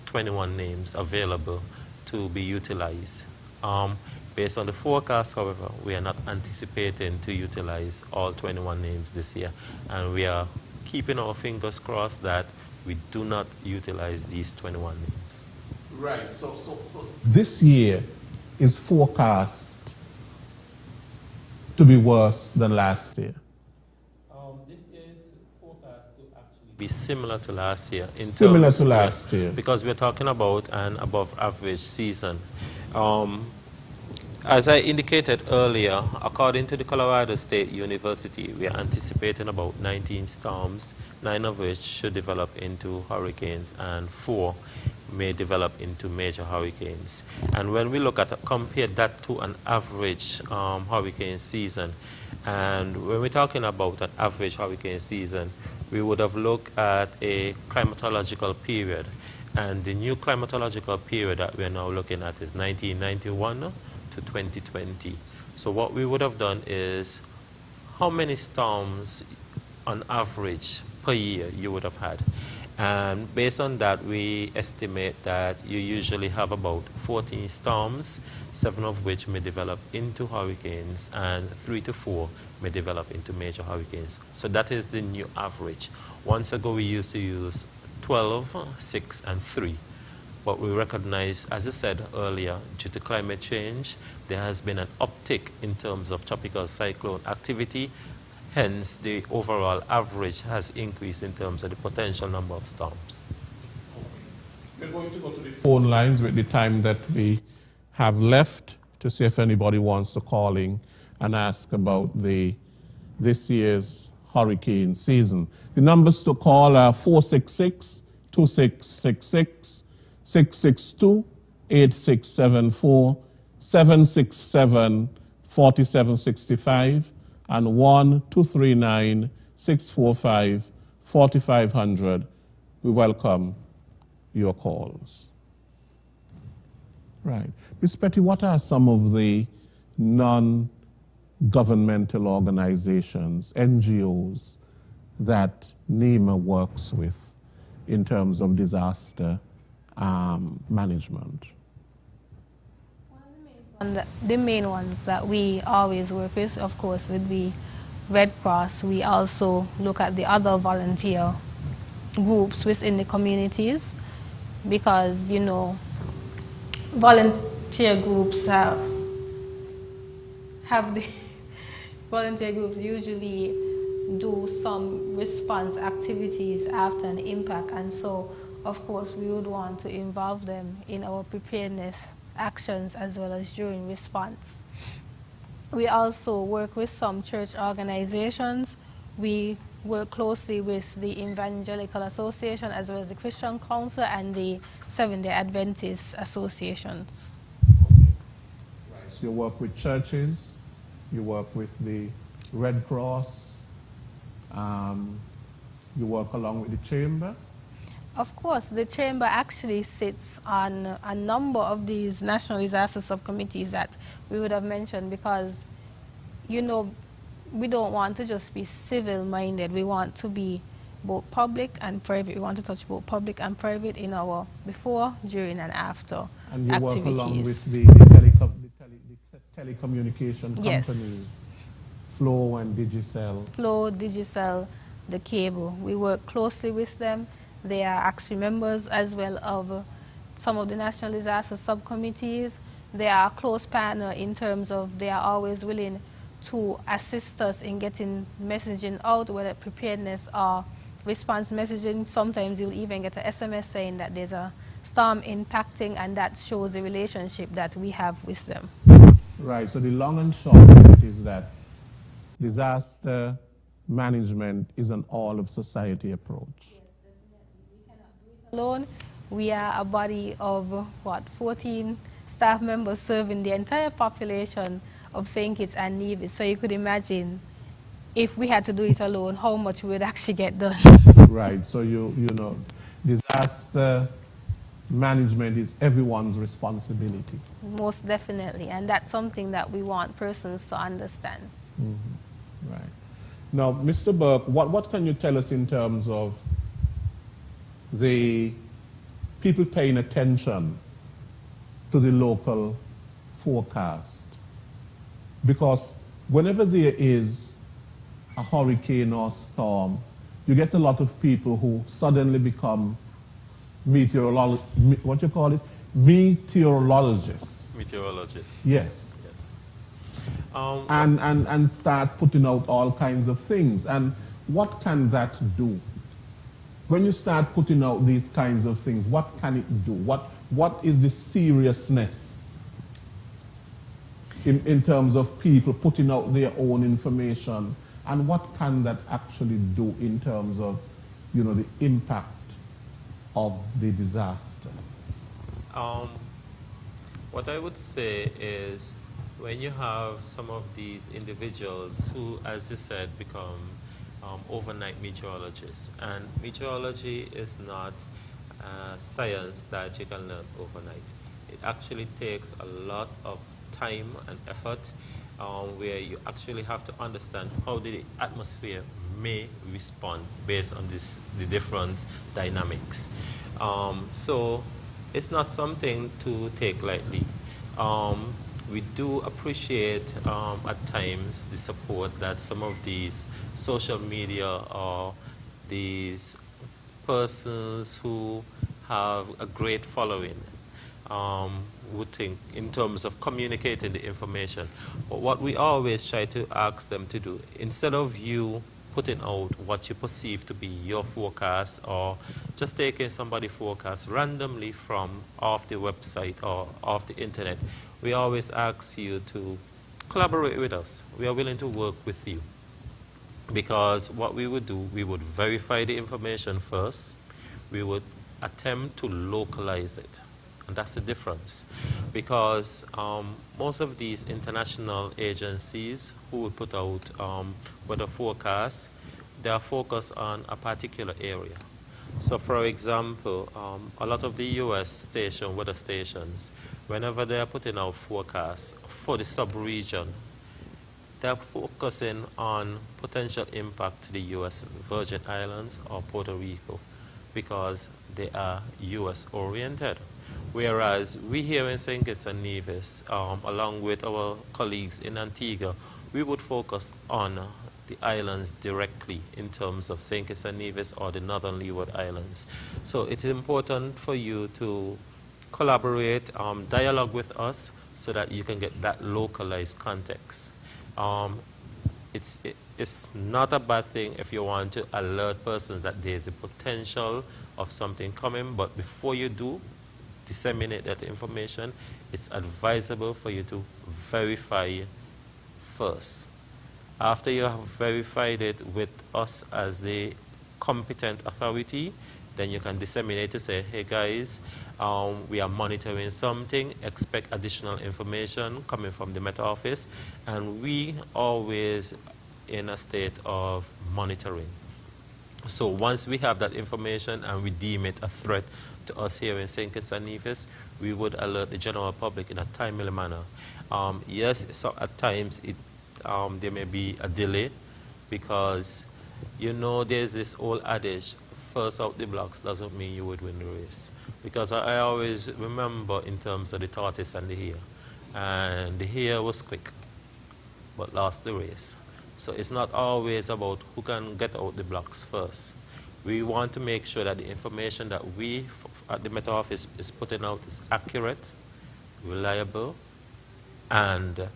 21 names available to be utilized. Based on the forecast, however, we are not anticipating to utilize all 21 names this year, and we are keeping our fingers crossed that we do not utilize these 21 names. Right, so this year is forecast to be worse than last year. This year is forecast to actually be similar to last year. Similar to last year. Because we're talking about an above average season. As I indicated earlier, according to the Colorado State University, we are anticipating about 19 storms, 9 of which should develop into hurricanes and 4 may develop into major hurricanes. And when we look at compare that to an average hurricane season, and when we're talking about an average hurricane season, we would have looked at a climatological period. And the new climatological period that we're now looking at is 1991 to 2020. So what we would have done is how many storms on average per year you would have had. And based on that, we estimate that you usually have about 14 storms, 7 of which may develop into hurricanes, and 3 to 4 may develop into major hurricanes. So that is the new average. Once ago, we used to use 12, 6, and 3. But we recognize, as I said earlier, due to climate change, there has been an uptick in terms of tropical cyclone activity. Hence, the overall average has increased in terms of the potential number of storms. We're going to go to the phone lines with the time that we have left to see if anybody wants to call in and ask about this year's hurricane season. The numbers to call are 466-2666, 662-8674, 767-4765, and 1-239-645-4500. We welcome your calls. Right. Ms. Petty, what are some of the non-governmental organizations, NGOs, that NEMA works with in terms of disaster management? The main ones that we always work with, of course, would be Red Cross. We also look at the other volunteer groups within the communities because, you know, volunteer groups volunteer groups usually do some response activities after an impact, and so, of course, we would want to involve them in our preparedness actions as well as during response. We also work with some church organizations. We work closely with the Evangelical Association as well as the Christian Council and the Seventh-day Adventist associations. Right. So you work with churches, you work with the Red Cross, you work along with the chamber. Of course, the chamber actually sits on a number of these national disaster subcommittees that we would have mentioned because, you know, we don't want to just be civil-minded. We want to be both public and private. We want to touch both public and private in our before, during, and after and you activities. Work along with the telecommunication companies, yes. Flow and Digicel. Flow, Digicel, the cable. We work closely with them. They are actually members as well of some of the national disaster subcommittees. They are a close partner in terms of they are always willing to assist us in getting messaging out, whether preparedness or response messaging. Sometimes you'll even get an SMS saying that there's a storm impacting, and that shows the relationship that we have with them. Right, so the long and short of it is that disaster management is an all-of-society approach. Alone, we are a body of 14 staff members serving the entire population of St. Kitts and Nevis. So you could imagine if we had to do it alone, how much we would actually get done. Right. So you know, disaster management is everyone's responsibility. Most definitely, and that's something that we want persons to understand. Mm-hmm. Right. Now, Mr. Burke, what can you tell us in terms of the people paying attention to the local forecast? Because whenever there is a hurricane or storm, you get a lot of people who suddenly become meteorologists. Meteorologists. Yes. Yes. And start putting out all kinds of things. And what can that do? When you start putting out these kinds of things, what can it do? What is the seriousness in terms of people putting out their own information, and what can that actually do in terms of, you know, the impact of the disaster? What I would say is, when you have some of these individuals who, as you said, become overnight meteorologists, and meteorology is not science that you can learn overnight. It actually takes a lot of time and effort, where you actually have to understand how the atmosphere may respond based on the different dynamics. So it's not something to take lightly. We do appreciate at times the support that some of these social media or these persons who have a great following would think in terms of communicating the information. But what we always try to ask them to do, instead of you putting out what you perceive to be your forecast, or just taking somebody's forecast randomly from off the website or off the internet, we always ask you to collaborate with us. We are willing to work with you. Because what we would do, we would verify the information first. We would attempt to localize it. And that's the difference. Because most of these international agencies who would put out weather forecasts, they are focused on a particular area. So for example, a lot of the US weather stations, whenever they are putting out forecasts for the sub-region, they're focusing on potential impact to the US Virgin Islands or Puerto Rico, because they are US oriented. Whereas we here in St. Kitts and Nevis, along with our colleagues in Antigua, we would focus on the islands directly in terms of St. Kitts and Nevis or the Northern Leeward Islands. So it's important for you to collaborate, dialogue with us, so that you can get that localized context. It's not a bad thing if you want to alert persons that there's a potential of something coming, but before you do disseminate that information, it's advisable for you to verify first. After you have verified it with us as the competent authority, then you can disseminate to say, hey guys, we are monitoring something, expect additional information coming from the Met Office, and we always in a state of monitoring. So once we have that information and we deem it a threat to us here in St. Kitts and Nevis, we would alert the general public in a timely manner. Yes, so at times there may be a delay, because you know there's this old adage, first out the blocks doesn't mean you would win the race. Because I always remember in terms of the tortoise and the hare. And the hare was quick, but lost the race. So it's not always about who can get out the blocks first. We want to make sure that the information that we at the Met Office is putting out is accurate, reliable, and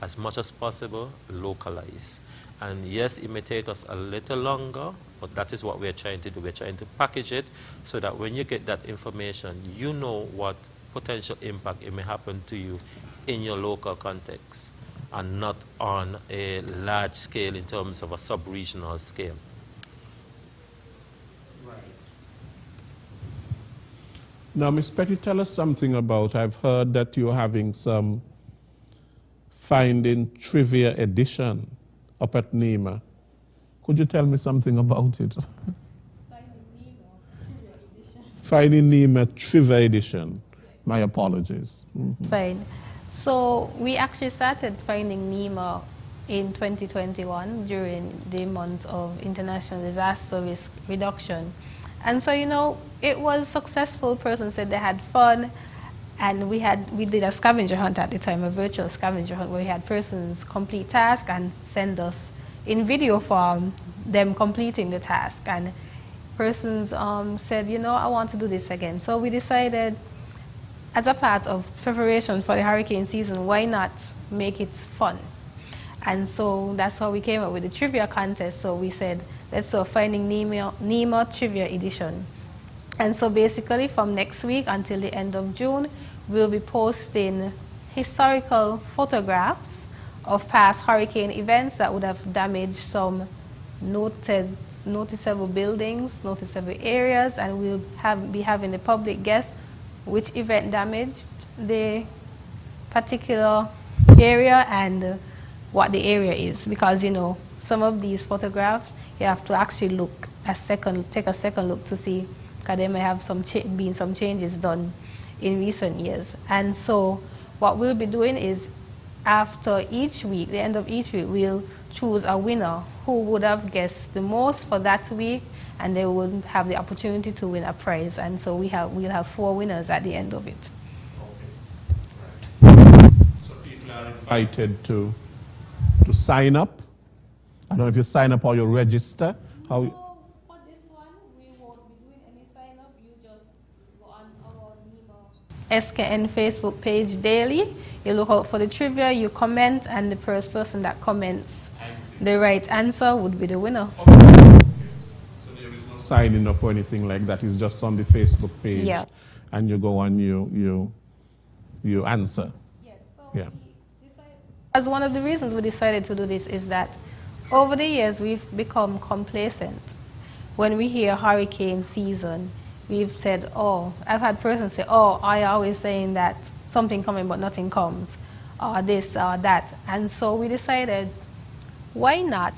as much as possible, localized. And yes, it may take us a little longer, but that is what we're trying to do. We're trying to package it so that when you get that information, you know what potential impact it may happen to you in your local context, and not on a large scale in terms of a sub-regional scale. Right. Now, Ms. Petty, tell us something about, I've heard that you're having some Finding Trivia edition up at NEMA. Could you tell me something about it? Finding Nemo Trivia Edition. My apologies. Mm-hmm. Fine. So we actually started Finding Nemo in 2021 during the month of International Disaster Risk Reduction. And so, you know, it was successful. Person said they had fun. And we did a scavenger hunt at the time, a virtual scavenger hunt, where we had persons complete tasks and send us in video form them completing the task. And persons said, you know, I want to do this again. So we decided, as a part of preparation for the hurricane season, why not make it fun? And so that's how we came up with the trivia contest. So we said, let's do a Finding Nemo Trivia Edition. And so basically from next week until the end of June, we'll be posting historical photographs of past hurricane events that would have damaged some noticeable buildings, noticeable areas, and we'll be having the public guess which event damaged the particular area and what the area is. Because, you know, some of these photographs, you have to actually take a second look to see, because there may have been some changes done in recent years. And so what we'll be doing is, after each week, the end of each week, we'll choose a winner who would have guessed the most for that week, and they would have the opportunity to win a prize. And so we'll have 4 winners at the end of it. Okay. Right. So people are invited to sign up. I don't know if you sign up or you register. How? For this one, we won't be doing any sign up. You just go on our SKN Facebook page daily. You look out for the trivia, you comment, and the first person that comments the right answer would be the winner. Okay. So there is no signing up or anything like that. It's just on the Facebook page. Yeah. And you go and you answer. Yes. So yeah. As one of the reasons we decided to do this is that over the years we've become complacent. When we hear hurricane season, we've said, oh, I've had persons say, oh, I always saying that something coming but nothing comes, or this or that. And so we decided, why not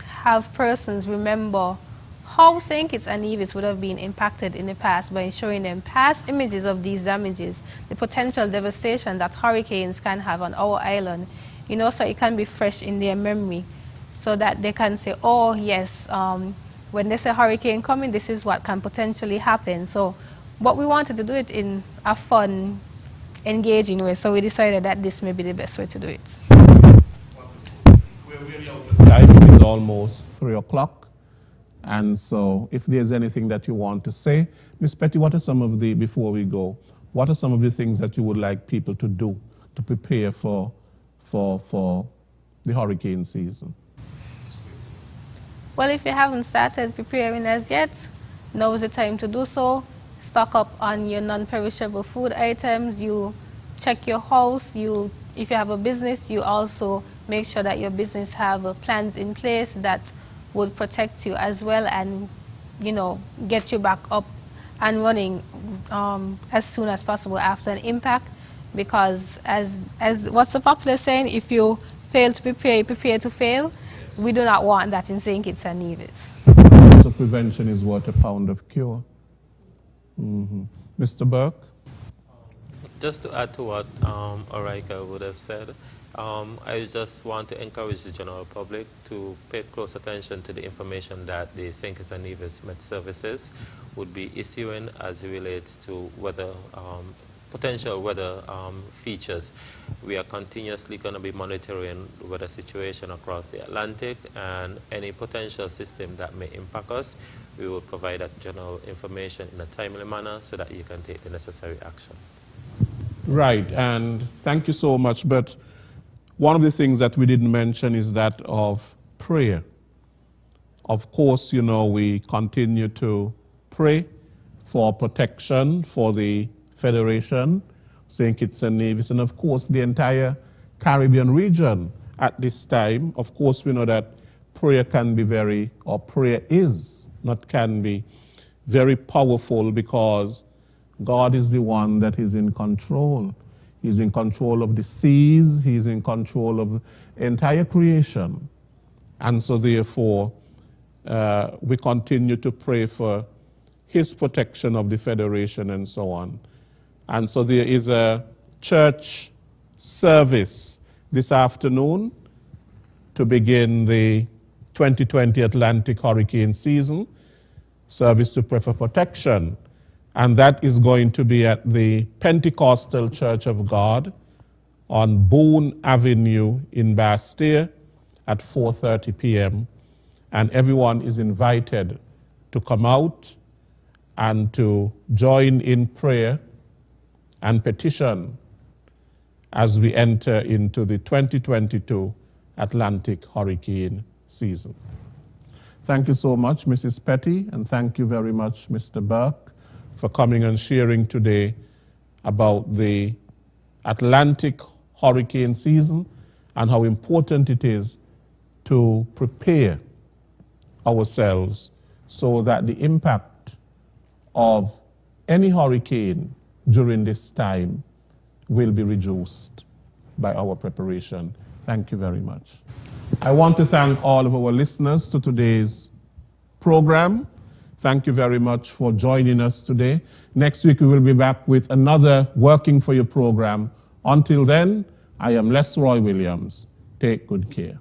have persons remember how St. Kitts and Nevis would have been impacted in the past by showing them past images of these damages, the potential devastation that hurricanes can have on our island, you know, so it can be fresh in their memory, so that they can say, oh, yes, when there's a hurricane coming, this is what can potentially happen. So, but we wanted to do it in a fun, engaging way, so we decided that this may be the best way to do it. We're really out of time. It is almost 3 o'clock. And so if there's anything that you want to say, Ms. Petty, what are some of the, before we go, what are some of the things that you would like people to do to prepare for the hurricane season? Well, if you haven't started preparing as yet, now is the time to do so. Stock up on your non-perishable food items. You check your house. If you have a business, you also make sure that your business have plans in place that would protect you as well, and, you know, get you back up and running as soon as possible after an impact. Because as what's the popular saying, if you fail to prepare, you prepare to fail. We do not want that in St. Kitts and Nevis. So prevention is worth a pound of cure. Mm-hmm. Mr. Burke? Just to add to what Oraika would have said, I just want to encourage the general public to pay close attention to the information that the St. Kitts and Nevis Met Services would be issuing as it relates to weather, potential weather features. We are continuously going to be monitoring the weather situation across the Atlantic, and any potential system that may impact us, we will provide that general information in a timely manner so that you can take the necessary action. Right, and thank you so much. But one of the things that we didn't mention is that of prayer. Of course, you know, we continue to pray for protection for the Federation, St. Kitts and Nevis, and of course the entire Caribbean region at this time. Of course, we know that prayer can be prayer is, not can be, very powerful, because God is the one that is in control. He's in control of the seas. He's in control of the entire creation. And so therefore, we continue to pray for his protection of the Federation and so on. And so there is a church service this afternoon to begin the 2020 Atlantic hurricane season, service to pray for protection. And that is going to be at the Pentecostal Church of God on Boone Avenue in Bastille at 4:30 p.m. And everyone is invited to come out and to join in prayer and petition as we enter into the 2022 Atlantic hurricane season. Thank you so much, Mrs. Petty, and thank you very much, Mr. Burke, for coming and sharing today about the Atlantic hurricane season and how important it is to prepare ourselves so that the impact of any hurricane during this time will be reduced by our preparation. Thank you very much. I want to thank all of our listeners to today's program. Thank you very much for joining us today. Next week we will be back with another Working for You program. Until then, I am Les Roy Williams. Take good care.